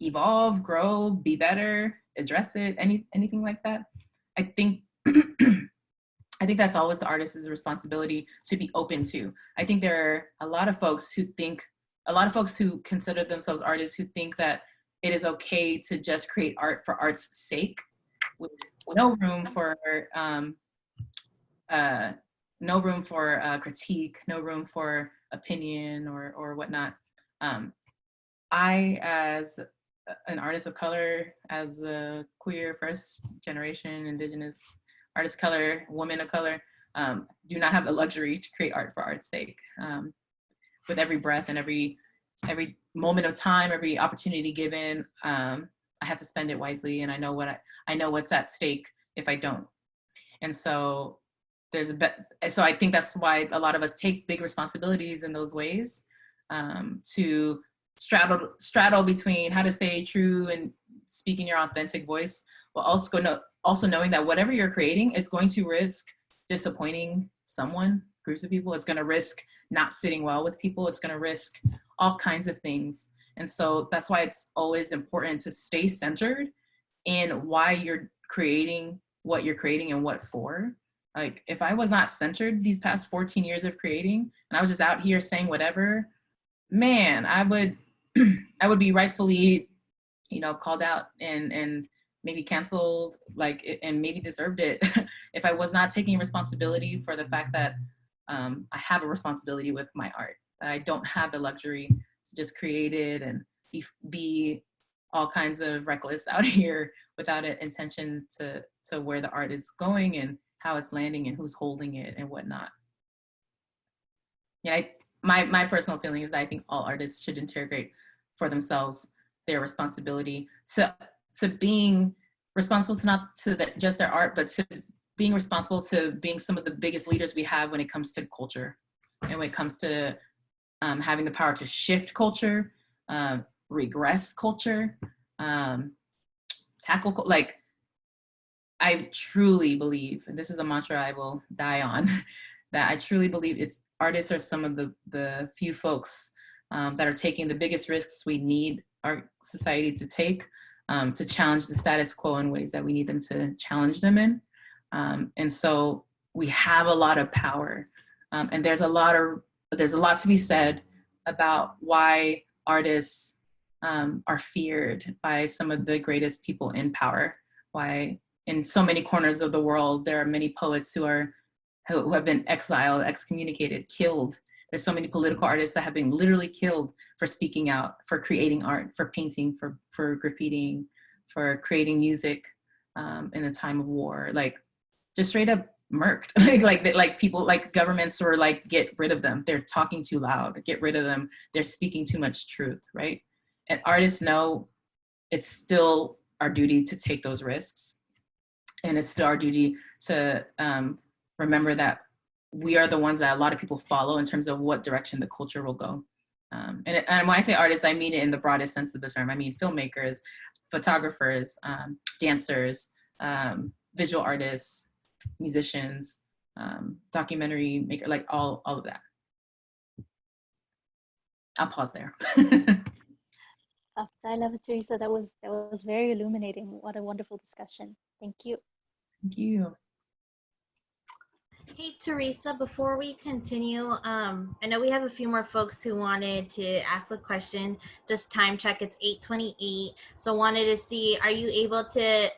evolve, grow, be better, address it, anything like that. I think I think that's always the artist's responsibility to be open to. I think there are a lot of folks who consider themselves artists who think that it is okay to just create art for art's sake, with no room for critique, no room for opinion or whatnot. I, as an artist of color, as a queer first generation Indigenous artist of color, woman of color, do not have the luxury to create art for art's sake. With every breath and every moment of time, every opportunity given, I have to spend it wisely, and I know what's at stake if I don't. And so so I think that's why a lot of us take big responsibilities in those ways, to straddle between how to stay true and speak in your authentic voice, while also knowing that whatever you're creating is going to risk disappointing someone, groups of people. It's going to risk not sitting well with people. It's going to risk all kinds of things. And so that's why it's always important to stay centered in why you're creating what you're creating and what for. Like, if I was not centered these past 14 years of creating, and I was just out here saying whatever, man, I would be rightfully, called out and maybe canceled, and maybe deserved it if I was not taking responsibility for the fact that I have a responsibility with my art, that I don't have the luxury to just create it and be all kinds of reckless out here without an intention to where the art is going and how it's landing and who's holding it and whatnot. Yeah, my personal feeling is that I think all artists should interrogate for themselves their responsibility to being responsible to not to just their art, but to being responsible to being some of the biggest leaders we have when it comes to culture and when it comes to having the power to shift culture, regress culture, tackle, like, I truly believe, and this is a mantra I will die on, that I truly believe artists are some of the few folks that are taking the biggest risks we need our society to take, to challenge the status quo in ways that we need them to challenge them in. And so we have a lot of power, and there's a lot to be said about why artists are feared by some of the greatest people in power, why in so many corners of the world there are many poets who have been exiled, excommunicated, killed. There's so many political artists that have been literally killed for speaking out, for creating art, for painting, for graffitiing, for creating music in a time of war, like just straight up murked. like people, like governments were like, get rid of them. They're talking too loud, get rid of them. They're speaking too much truth, right? And artists know it's still our duty to take those risks. And it's still our duty to remember that we are the ones that a lot of people follow in terms of what direction the culture will go. And when I say artists, I mean it in the broadest sense of the term. I mean filmmakers, photographers, dancers, visual artists, musicians, documentary maker, like all of that. I'll pause there. I love it, Teresa. That was very illuminating. What a wonderful discussion. Thank you. Thank you. Hey, Teresa, before we continue, I know we have a few more folks who wanted to ask a question. Just time check, it's 8:28. So wanted to see, are you able to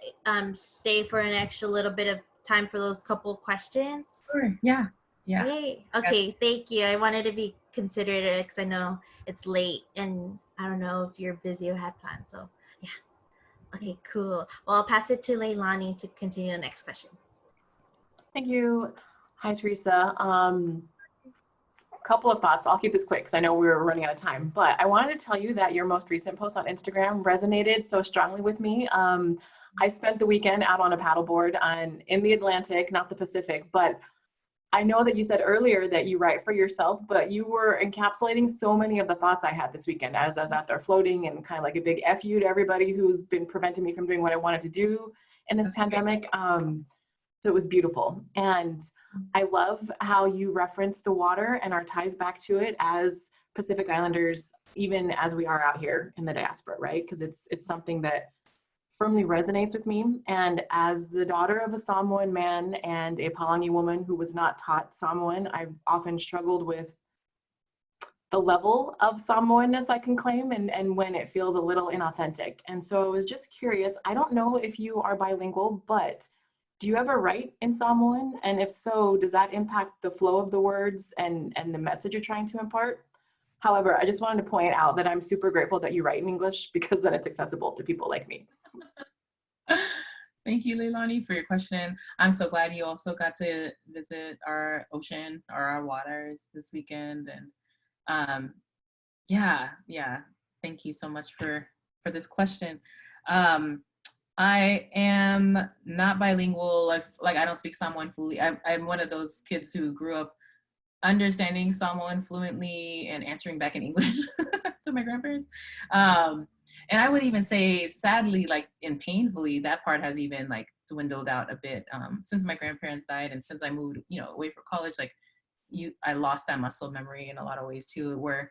stay for an extra little bit of time for those couple questions? Sure, yeah. Yay. Okay, thank you. I wanted to be considerate because I know it's late and I don't know if you're busy or had plans. So yeah. Okay, cool. Well, I'll pass it to Leilani to continue the next question. Thank you. Hi, Teresa. Couple of thoughts. I'll keep this quick because I know we're running out of time, but I wanted to tell you that your most recent post on Instagram resonated so strongly with me. I spent the weekend out on a paddleboard in the Atlantic, not the Pacific, but I know that you said earlier that you write for yourself, but you were encapsulating so many of the thoughts I had this weekend as I was out there floating, and kind of like a big F you to everybody who's been preventing me from doing what I wanted to do in this pandemic. So it was beautiful. And I love how you reference the water and our ties back to it as Pacific Islanders, even as we are out here in the diaspora, right? Because it's something that firmly resonates with me. And as the daughter of a Samoan man and a Palangi woman who was not taught Samoan, I've often struggled with the level of Samoanness I can claim and when it feels a little inauthentic. And so I was just curious, I don't know if you are bilingual, but do you ever write in Samoan? And if so, does that impact the flow of the words and the message you're trying to impart? However, I just wanted to point out that I'm super grateful that you write in English because then it's accessible to people like me. Thank you, Leilani, for your question. I'm so glad you also got to visit our ocean or our waters this weekend. And yeah, thank you so much for this question. I am not bilingual, like I don't speak Samoan fluently. I'm one of those kids who grew up understanding Samoan fluently and answering back in English to my grandparents. And I would even say, sadly, like, and painfully, that part has even like dwindled out a bit since my grandparents died and since I moved, away for college. Like, I lost that muscle memory in a lot of ways too, where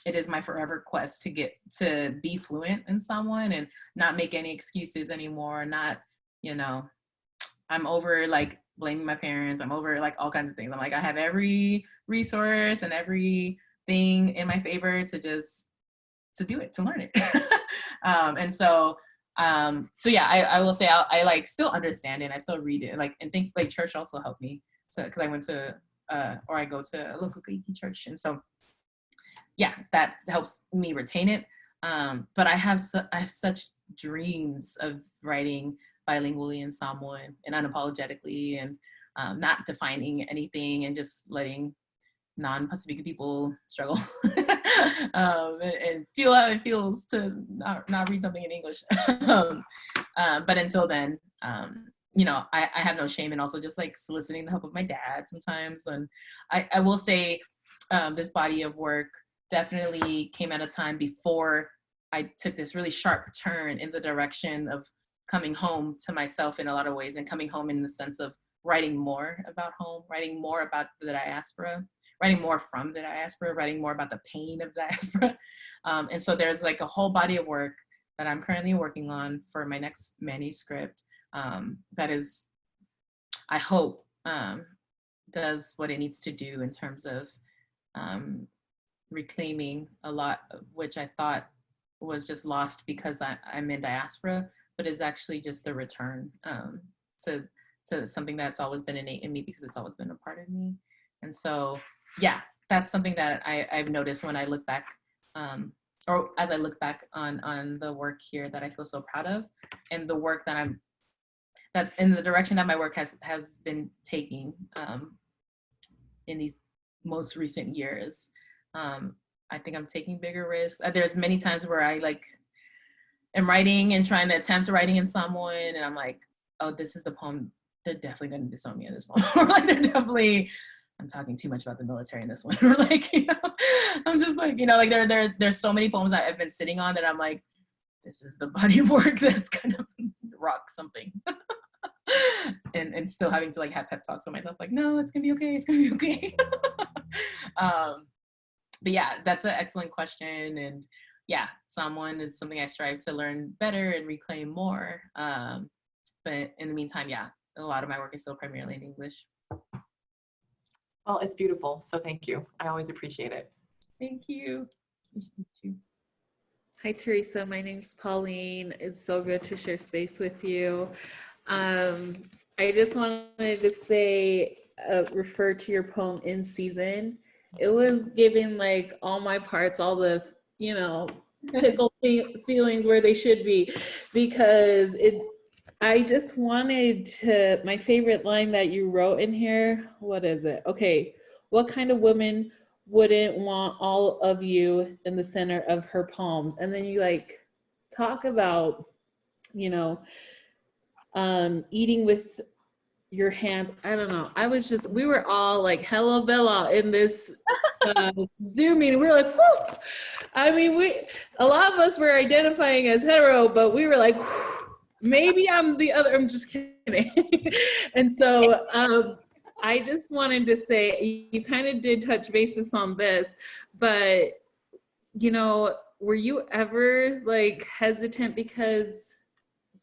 it is my forever quest to get to be fluent in Samoan and not make any excuses anymore. Not, I'm over like blaming my parents. I'm over like all kinds of things. I'm like, I have every resource and everything in my favor to do it, to learn it. And so yeah, I will say I like still understand it and I still read it, like, and think like church also helped me. So, cause I went to, or I go to a local Kaiki church. And so, yeah, that helps me retain it. But I have such dreams of writing bilingually in Samoan and unapologetically and not defining anything and just letting non-Pacific people struggle and feel how it feels to not read something in English. But until then, you know, I have no shame in also just like soliciting the help of my dad sometimes. And I will say this body of work definitely came at a time before I took this really sharp turn in the direction of coming home to myself in a lot of ways, and coming home in the sense of writing more about home, writing more about the diaspora, writing more from the diaspora, writing more about the pain of diaspora. And so there's like a whole body of work that I'm currently working on for my next manuscript that is, I hope, does what it needs to do in terms of reclaiming a lot of which I thought was just lost because I'm in diaspora, but is actually just a return to something that's always been innate in me because it's always been a part of me. And so, yeah, that's something that I've noticed when I look back, or as I look back on the work here that I feel so proud of, and the work that that in the direction that my work has been taking in these most recent years. I think I'm taking bigger risks. There's many times where I like am writing and trying to attempt writing in someone, and I'm like, oh, this is the poem. They're definitely going to disown me in this poem. Or like they're definitely, I'm talking too much about the military in this one. Or like, you know, I'm just like, you know, like there's so many poems that I've been sitting on that I'm like, this is the body of work that's gonna rock something. and still having to like have pep talks with myself, like, no, it's gonna be okay, it's gonna be okay. But yeah, that's an excellent question. And yeah, someone is something I strive to learn better and reclaim more. But in the meantime, yeah, a lot of my work is still primarily in English. Well, it's beautiful. So thank you. I always appreciate it. Thank you. Hi, Teresa. My name's Pauline. It's so good to share space with you. I just wanted to say, refer to your poem In Season. It was giving like all my parts, all the, you know, tickle feelings where they should be, because I just wanted to, my favorite line that you wrote in here, what is it? Okay, what kind of woman wouldn't want all of you in the center of her palms? And then you like talk about, you know, eating with your hands. I don't know. I was just, we were all like hello Bella in this Zoom meeting. We were like, whew. I mean, a lot of us were identifying as hetero, but we were like, whew, maybe I'm the other. I'm just kidding. And so I just wanted to say, you kind of did touch bases on this, but you know, were you ever like hesitant because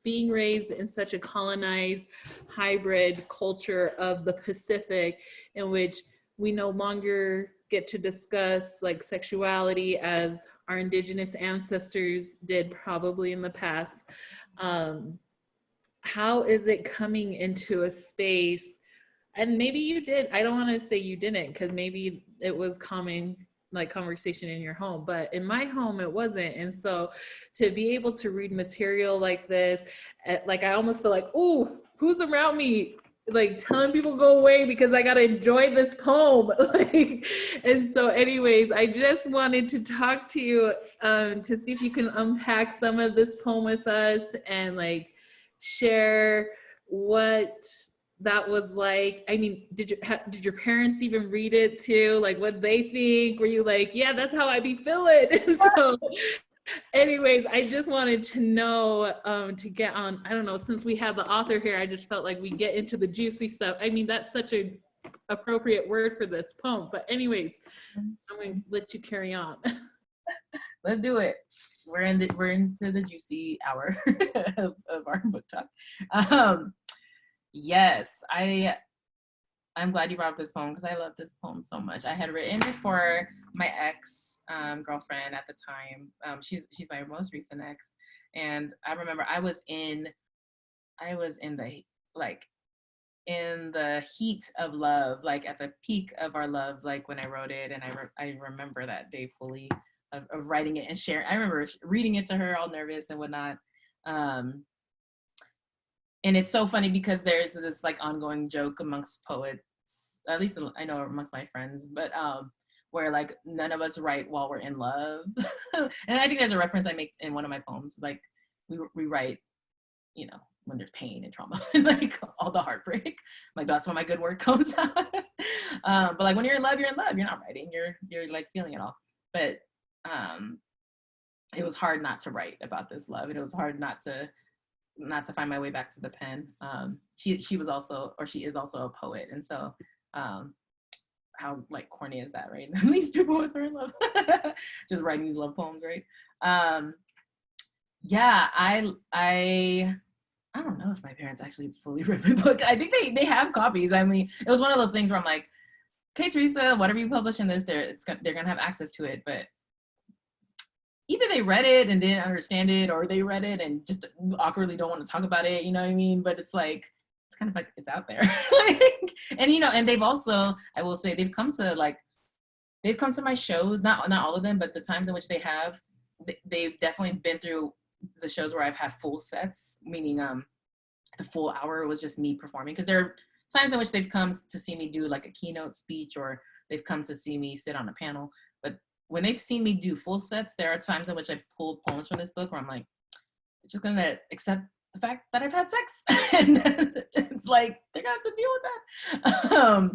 being raised in such a colonized hybrid culture of the Pacific, in which we no longer get to discuss like sexuality as our indigenous ancestors did probably in the past, how is it coming into a space? And maybe you did, I don't want to say you didn't, because maybe it was common like conversation in your home, but in my home it wasn't. And so to be able to read material like this, like I almost feel like, oh, who's around me like telling people go away because I gotta enjoy this poem. Like, and so anyways, I just wanted to talk to you to see if you can unpack some of this poem with us and like share what that was like. I mean, did your parents even read it too? Like, what they think? Were you like, yeah, that's how I be feeling? So anyways, I just wanted to know, to get on, I don't know, since we have the author here, I just felt like we get into the juicy stuff. I mean, that's such an appropriate word for this poem, but anyways, I'm going to let you carry on. Let's do it. We're into the juicy hour of our book talk. Yes, I'm glad you brought up this poem because I love this poem so much. I had written it for my ex girlfriend at the time. She's my most recent ex, and I remember I was in the in the heat of love, like at the peak of our love, like when I wrote it, and I remember that day fully of writing it and sharing. I remember reading it to her all nervous and whatnot. And it's so funny because there's this like ongoing joke amongst poets, at least I know amongst my friends, but where like none of us write while we're in love. And I think there's a reference I make in one of my poems, like we write, you know, when there's pain and trauma and like all the heartbreak. Like that's when my good work comes out. But like when you're in love, you're in love. You're not writing. You're like feeling it all. But it was hard not to write about this love, and it was hard not to find my way back to the pen. She was also, or she is also, a poet, and so how like corny is that, right? These two poets are in love, just writing these love poems, right? Yeah, I don't know if my parents actually fully read my book. I think they have copies. I mean, it was one of those things where I'm like, okay, Teresa, whatever you publish in this, they're gonna have access to it, but either they read it and didn't understand it, or they read it and just awkwardly don't want to talk about it, you know what I mean? But it's like, it's kind of like, it's out there. Like, and you know, and they've also, I will say, they've come to my shows, not all of them, but the times in which they have, they've definitely been through the shows where I've had full sets, meaning the full hour was just me performing. Because there are times in which they've come to see me do like a keynote speech, or they've come to see me sit on a panel. But when they've seen me do full sets, there are times in which I pulled poems from this book where I'm like, I'm just gonna accept the fact that I've had sex. And it's like, they're gonna have to deal with that.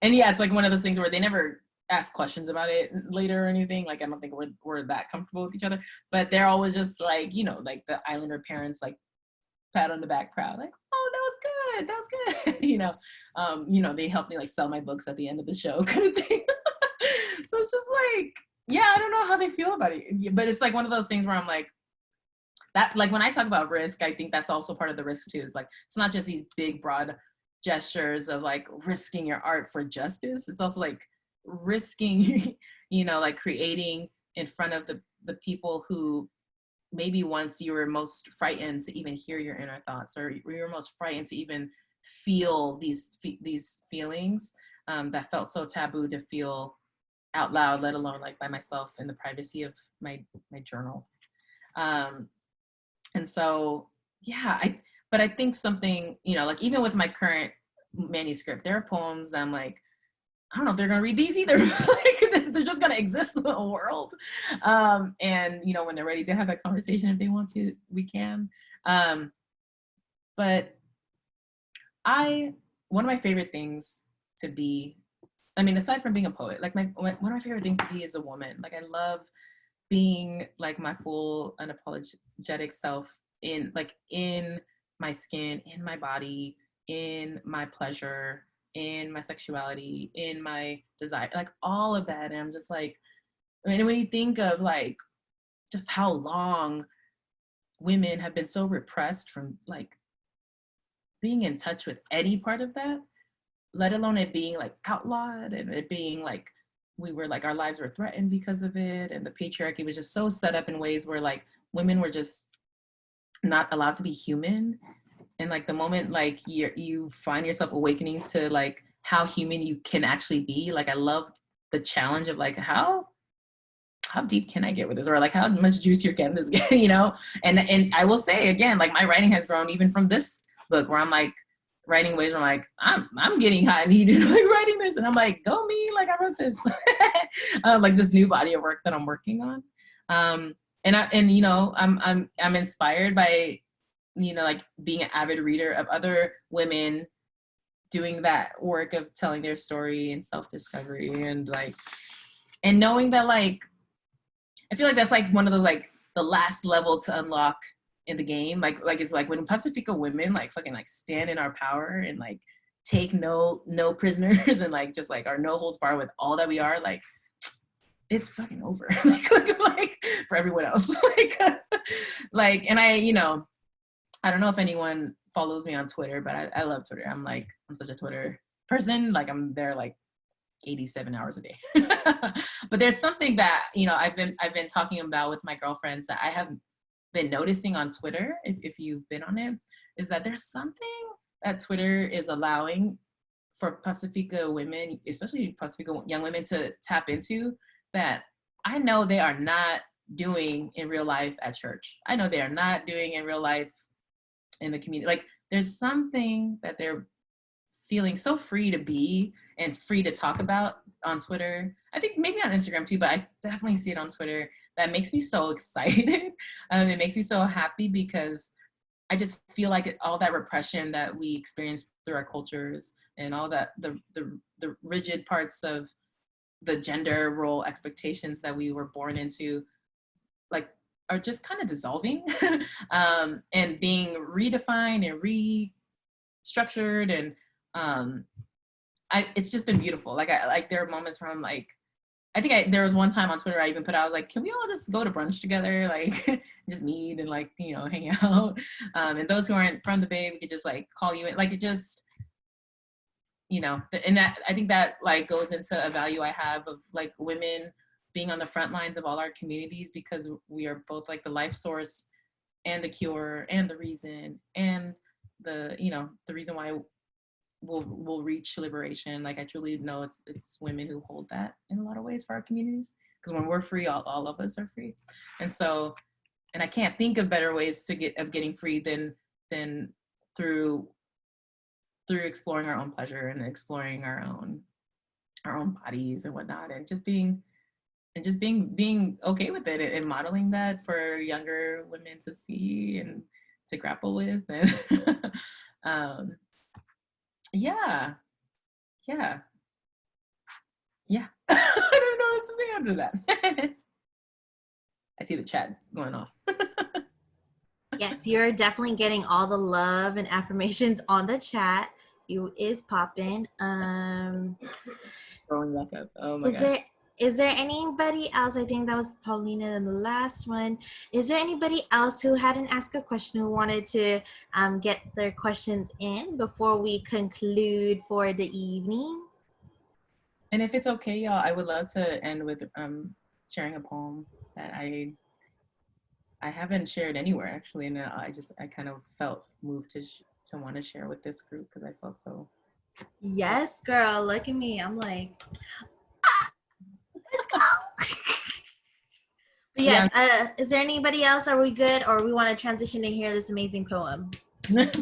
And yeah, it's like one of those things where they never ask questions about it later or anything. Like, I don't think we're that comfortable with each other, but they're always just like, you know, like the Islander parents, like pat on the back proud, like, oh, that was good. You know, they helped me like sell my books at the end of the show kind of thing. So it's just like, yeah, I don't know how they feel about it, but it's like one of those things where I'm like, that, like when I talk about risk, I think that's also part of the risk too. Is like, it's not just these big broad gestures of like risking your art for justice. It's also like risking, you know, like creating in front of the people who maybe once you were most frightened to even hear your inner thoughts, or you were most frightened to even feel these feelings that felt so taboo to feel out loud, let alone like by myself in the privacy of my journal. And so, yeah, but I think something, you know, like even with my current manuscript, there are poems that I'm like, I don't know if they're gonna read these either. Like, they're just gonna exist in the world. And you know, when they're ready to have that conversation, if they want to, we can. But one of my favorite things to be, I mean, aside from being a poet, like one of my favorite things to be is a woman. Like, I love being like my full unapologetic self in my skin, in my body, in my pleasure, in my sexuality, in my desire, like all of that. And I'm just like, I mean, when you think of like just how long women have been so repressed from like being in touch with any part of that, let alone it being like outlawed, and it being like our lives were threatened because of it, and the patriarchy was just so set up in ways where like women were just not allowed to be human. And like the moment like you find yourself awakening to like how human you can actually be, like I love the challenge of like how deep can I get with this, or like how much juicier can this get, you know? And I will say again, like my writing has grown even from this book, where I'm like writing ways where I'm like, I'm getting hot and heated like writing this, and I'm like, go me, like I wrote this. Like this new body of work that I'm working on. And you know, I'm inspired by, you know, like being an avid reader of other women doing that work of telling their story and self-discovery, and like, and knowing that like, I feel like that's like one of those like the last level to unlock in the game. Like it's like when Pacifica women like fucking like stand in our power and like take no prisoners and like just like are no holds barred with all that we are, like it's fucking over. like for everyone else. like and I, you know, I don't know if anyone follows me on Twitter, but I love Twitter. I'm such a Twitter person. Like I'm there like 87 hours a day. But there's something that, you know, I've been talking about with my girlfriends that I have been noticing on Twitter, if you've been on it, is that there's something that Twitter is allowing for Pacifica women, especially Pacifica young women, to tap into that I know they are not doing in real life at church. I know they are not doing in real life in the community. Like there's something that they're feeling so free to be and free to talk about on Twitter. I think maybe on Instagram too, but I definitely see it on Twitter. That makes me so excited. It makes me so happy because I just feel like all that repression that we experienced through our cultures and all that, the rigid parts of the gender role expectations that we were born into, like, are just kind of dissolving and being redefined and restructured. And it's just been beautiful. Like, there are moments where I'm like, there was one time on Twitter I even put out, I was like, can we all just go to brunch together? Like, just meet and, like, you know, hang out. And those who aren't from the Bay, we could just, like, call you in. Like, it just, you know, and that, I think that, like, goes into a value I have of, like, women being on the front lines of all our communities, because we are both, like, the life source and the cure and the reason and the, you know, the reason why we'll reach liberation. Like, I truly know it's women who hold that in a lot of ways for our communities, because when we're free, all of us are free. And so, and I can't think of better ways of getting free than through exploring our own pleasure and exploring our own bodies and whatnot, and just being okay with it, and modeling that for younger women to see and to grapple with. And yeah. I don't know what to say after that. I see the chat going off. Yes, you're definitely getting all the love and affirmations on the chat. You is popping. Throwing back up. Oh my God. Is there anybody else? I think that was Paulina in the last one. Is there anybody else who hadn't asked a question, who wanted to get their questions in before we conclude for the evening? And if it's okay, y'all, I would love to end with sharing a poem that I haven't shared anywhere, actually, and I kind of felt moved to want to share with this group, because I felt so. Yes, girl. Look at me. I'm like, But yes, yeah. Is there anybody else? Are we good, or we want to transition to hear this amazing poem? This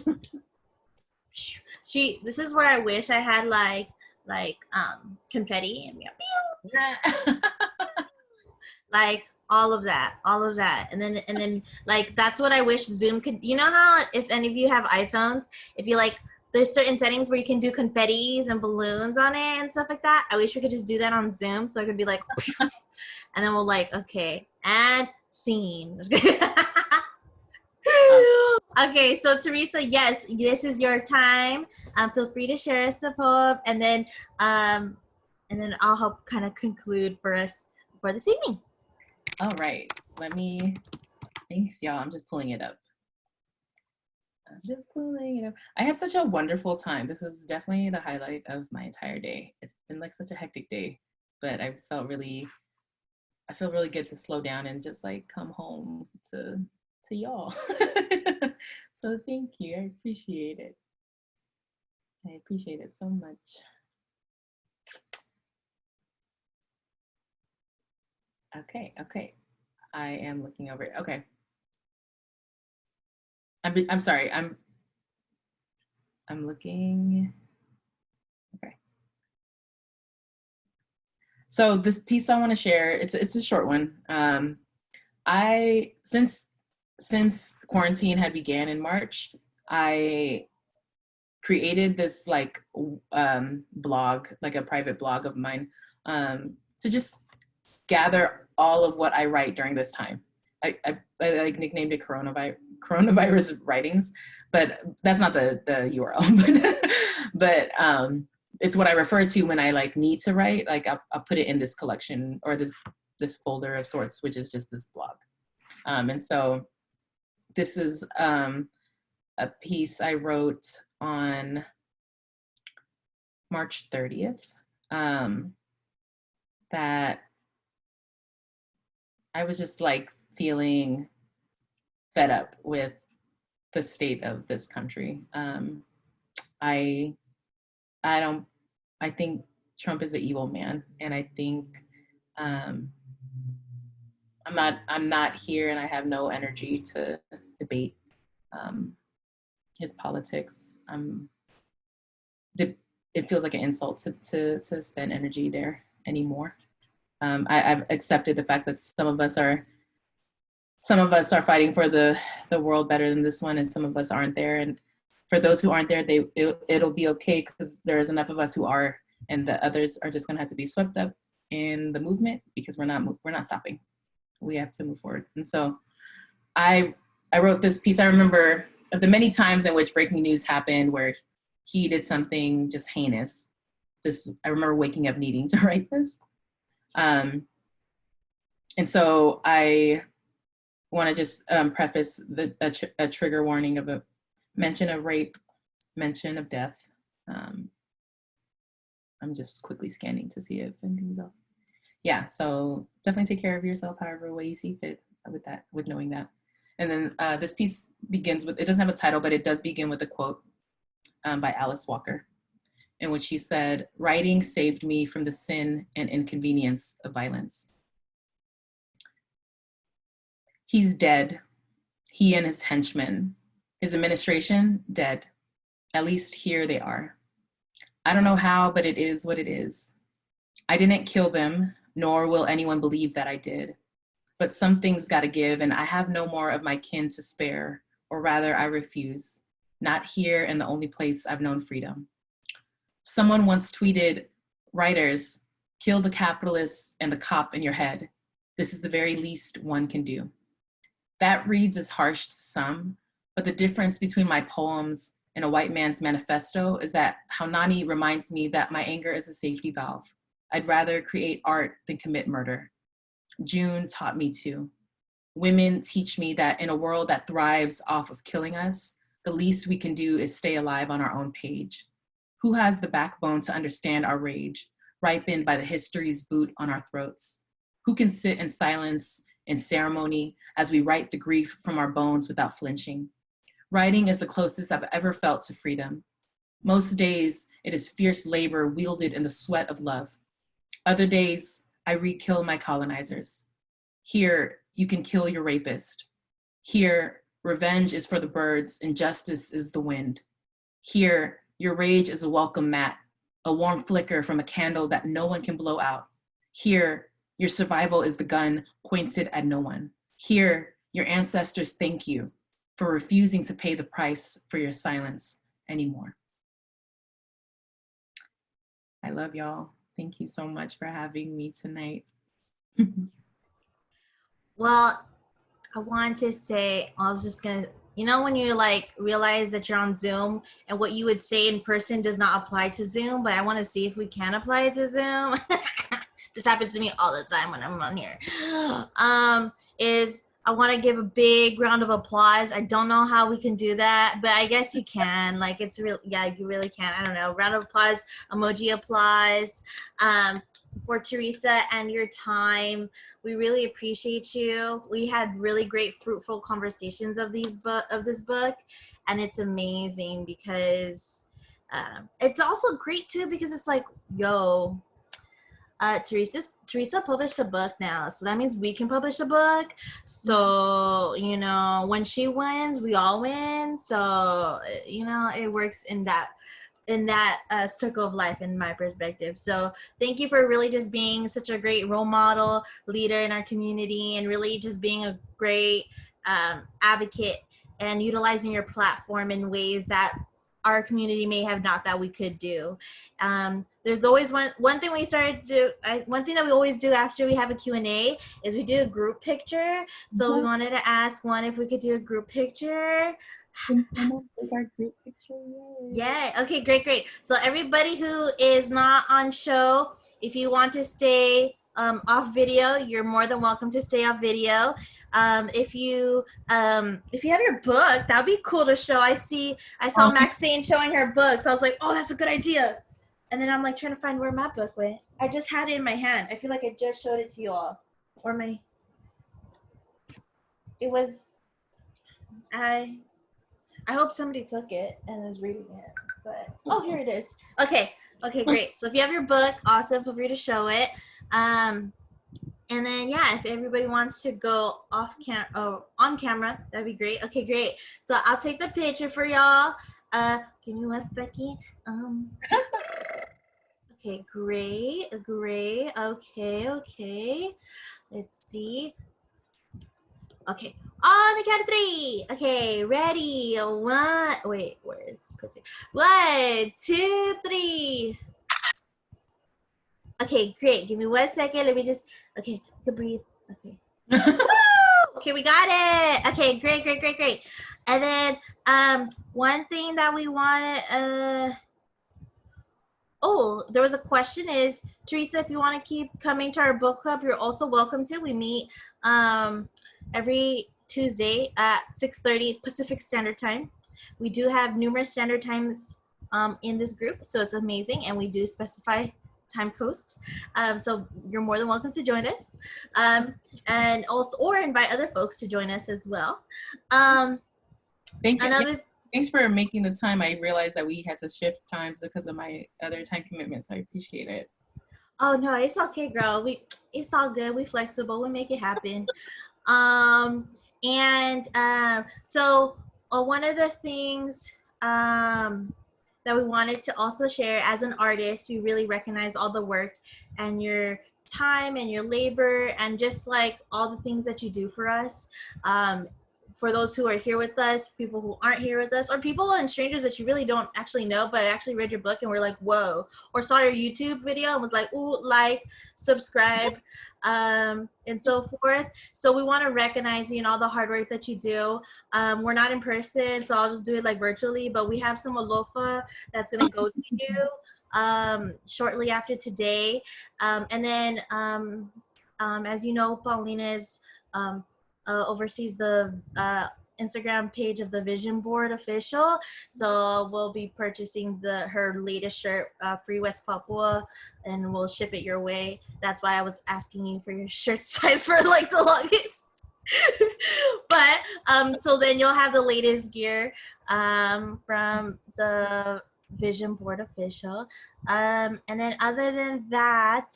is where I wish I had like confetti and like all of that, and then like that's what I wish Zoom could. You know how, if any of you have iPhones, if you like, there's certain settings where you can do confettis and balloons on it and stuff like that. I wish we could just do that on Zoom, so it could be like, and then we'll like, okay, and scene. Okay, so Terisa, yes, this is your time. Feel free to share us a poem, and then I'll help kind of conclude for us for this evening. All right, thanks, y'all. I'm just pulling it up. I had such a wonderful time. This is definitely the highlight of my entire day. It's been like such a hectic day, but I feel really good to slow down and just like come home to y'all. So thank you. I appreciate it. I appreciate it so much. Okay. I am looking over it. Okay. I'm sorry. I'm looking. Okay. So this piece I want to share, it's a short one. Since quarantine had began in March, I created this like blog, like a private blog of mine, to just gather all of what I write during this time. I like nicknamed it coronavirus writings, but that's not the URL. but it's what I refer to when I like need to write. Like I'll put it in this collection or this folder of sorts, which is just this blog. And so this is a piece I wrote on March 30th that I was just like feeling fed up with the state of this country. I think Trump is an evil man, and I think I'm not here, and I have no energy to debate his politics. It feels like an insult to spend energy there anymore. I've accepted the fact that some of us are some of us are fighting for the world better than this one, and some of us aren't there. And for those who aren't there, it'll be okay, because there's enough of us who are, and the others are just gonna have to be swept up in the movement, because we're not stopping. We have to move forward. And so I wrote this piece. I remember of the many times in which breaking news happened where he did something just heinous. I remember waking up needing to write this. And so I want to just preface a trigger warning of a mention of rape, mention of death. I'm just quickly scanning to see if anything else. Yeah, so definitely take care of yourself however way you see fit with knowing that. And then this piece begins with, it doesn't have a title, but it does begin with a quote by Alice Walker, in which she said, "Writing saved me from the sin and inconvenience of violence." He's dead. He and his henchmen. His administration, dead. At least here they are. I don't know how, but it is what it is. I didn't kill them, nor will anyone believe that I did. But something's gotta give, and I have no more of my kin to spare, or rather I refuse. Not here in the only place I've known freedom. Someone once tweeted, "Writers, kill the capitalist and the cop in your head. This is the very least one can do." That reads as harsh to some, but the difference between my poems and a white man's manifesto is that Haunani reminds me that my anger is a safety valve. I'd rather create art than commit murder. June taught me to. Women teach me that in a world that thrives off of killing us, the least we can do is stay alive on our own page. Who has the backbone to understand our rage, ripened by the history's boot on our throats? Who can sit in silence and ceremony as we write the grief from our bones without flinching? Writing is the closest I've ever felt to freedom. Most days, it is fierce labor wielded in the sweat of love. Other days, I re-kill my colonizers. Here, you can kill your rapist. Here, revenge is for the birds and justice is the wind. Here, your rage is a welcome mat, a warm flicker from a candle that no one can blow out. Here, your survival is the gun pointed at no one. Here, your ancestors thank you for refusing to pay the price for your silence anymore. I love y'all. Thank you so much for having me tonight. Well, I want to say, I was just gonna, you know, when you like realize that you're on Zoom and what you would say in person does not apply to Zoom, but I want to see if we can apply it to Zoom. This happens to me all the time when I'm on here. Is I want to give a big round of applause. I don't know how we can do that, but I guess you can. Like, it's real. Yeah, you really can. I don't know. Round of applause, emoji applause, for Terisa and your time. We really appreciate you. We had really great, fruitful conversations of this book, and it's amazing because it's also great too because it's like, yo. Terisa published a book now, so that means we can publish a book. So, you know, when she wins, we all win. So, you know, it works in that circle of life in my perspective. So thank you for really just being such a great role model leader in our community and really just being a great advocate and utilizing your platform in ways that our community may have not that we could do. There's always one thing we started to one thing that we always do after we have a Q&A is we do a group picture. So we wanted to ask one if we could do a group picture. Our group picture. Yeah. Okay, great. So everybody who is not on show, if you want to stay off video, you're more than welcome to stay off video. If you have your book, that'd be cool to show. I saw Maxine showing her book, so I was like, oh, that's a good idea. And then I'm like trying to find where my book went. I just had it in my hand. I feel like I just showed it to you all. I hope somebody took it and is reading it. But oh, here it is. Okay, great. So if you have your book, awesome. Feel free to show it. And then yeah, if everybody wants to go on camera, that'd be great. Okay, great. So I'll take the picture for y'all. Give me 1 second. Okay, great. Okay. Let's see. Okay. On the count of 3. Okay, ready. Wait, where is Pretty? 1, 2, 3. Okay, great. Give me 1 second. Let me just. Okay, you can breathe. Okay. Okay, we got it. Okay, great, great, great, great. And then one thing that we wanted oh, there was a question is, Teresa, if you want to keep coming to our book club, you're also welcome to. We meet every Tuesday at 6:30 Pacific Standard Time. We do have numerous standard times in this group, so it's amazing, and we do specify time coast. So you're more than welcome to join us, and also or invite other folks to join us as well. Thank you. Another. Thanks for making the time. I realized that we had to shift times because of my other time commitments. I appreciate it. Oh no, it's okay, girl. It's all good. We flexible. We make it happen. So one of the things that we wanted to also share as an artist, we really recognize all the work and your time and your labor and just like all the things that you do for us. For those who are here with us, people who aren't here with us, or people and strangers that you really don't actually know, but actually read your book and were like, whoa, or saw your YouTube video and was like, ooh, like, subscribe, and so forth. So we want to recognize you and all the hard work that you do. We're not in person, so I'll just do it like virtually, but we have some alofa that's going to go to you shortly after today. And then, as you know, Paulina is oversees the Instagram page of the Vision Board official. So we'll be purchasing her latest shirt, Free West Papua, and we'll ship it your way. That's why I was asking you for your shirt size for like the longest. But so then you'll have the latest gear from the Vision Board official. And then other than that,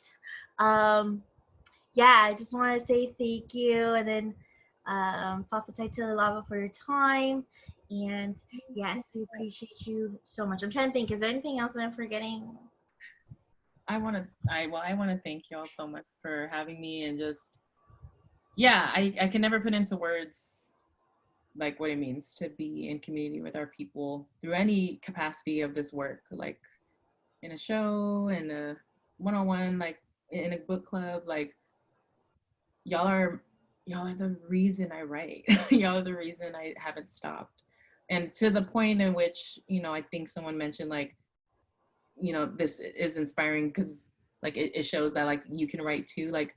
yeah, I just want to say thank you. And then Fapatai Lava for your time. And yes, we appreciate you so much. I'm trying to think, is there anything else that I'm forgetting? I want to thank y'all so much for having me, and just, yeah, I can never put into words like what it means to be in community with our people through any capacity of this work, like in a show, in a one-on-one, like in a book club. Like y'all are the reason I write. Y'all are the reason I haven't stopped. And to the point in which, I think someone mentioned like, this is inspiring because like it shows that like you can write too. Like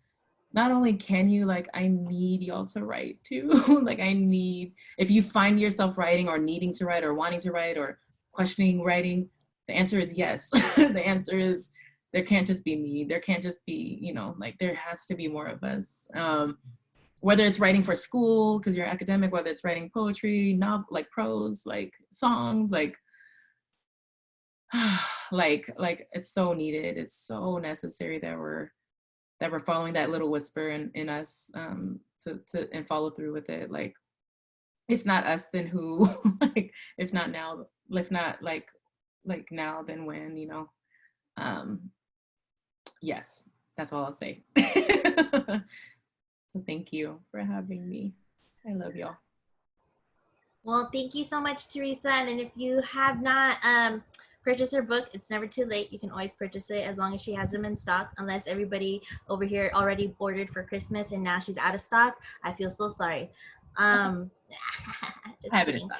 not only can you, like I need y'all to write too. Like if you find yourself writing or needing to write or wanting to write or questioning writing, the answer is yes. The answer is there can't just be me. There can't just be, like there has to be more of us. Whether it's writing for school because you're academic, whether it's writing poetry, like prose, like songs, like it's so needed. It's so necessary that we're following that little whisper in us to and follow through with it. Like if not us, then who? Like if not now, if not like now, then when? Yes, that's all I'll say. So thank you for having me. I love y'all. Well, thank you so much, Teresa. And if you have not purchased her book, it's never too late. You can always purchase it as long as she has them in stock, unless everybody over here already ordered for Christmas and now she's out of stock. I feel so sorry. Just kidding.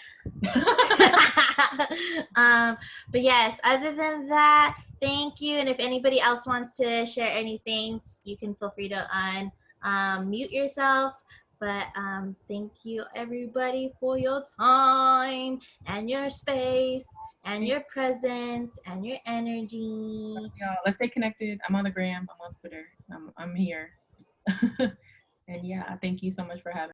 But yes, other than that, thank you. And if anybody else wants to share anything, you can feel free to mute yourself. But thank you everybody for your time and your space and your presence and your energy. Yeah, let's stay connected. I'm on the gram. I'm on Twitter. I'm here. And yeah, thank you so much for having me.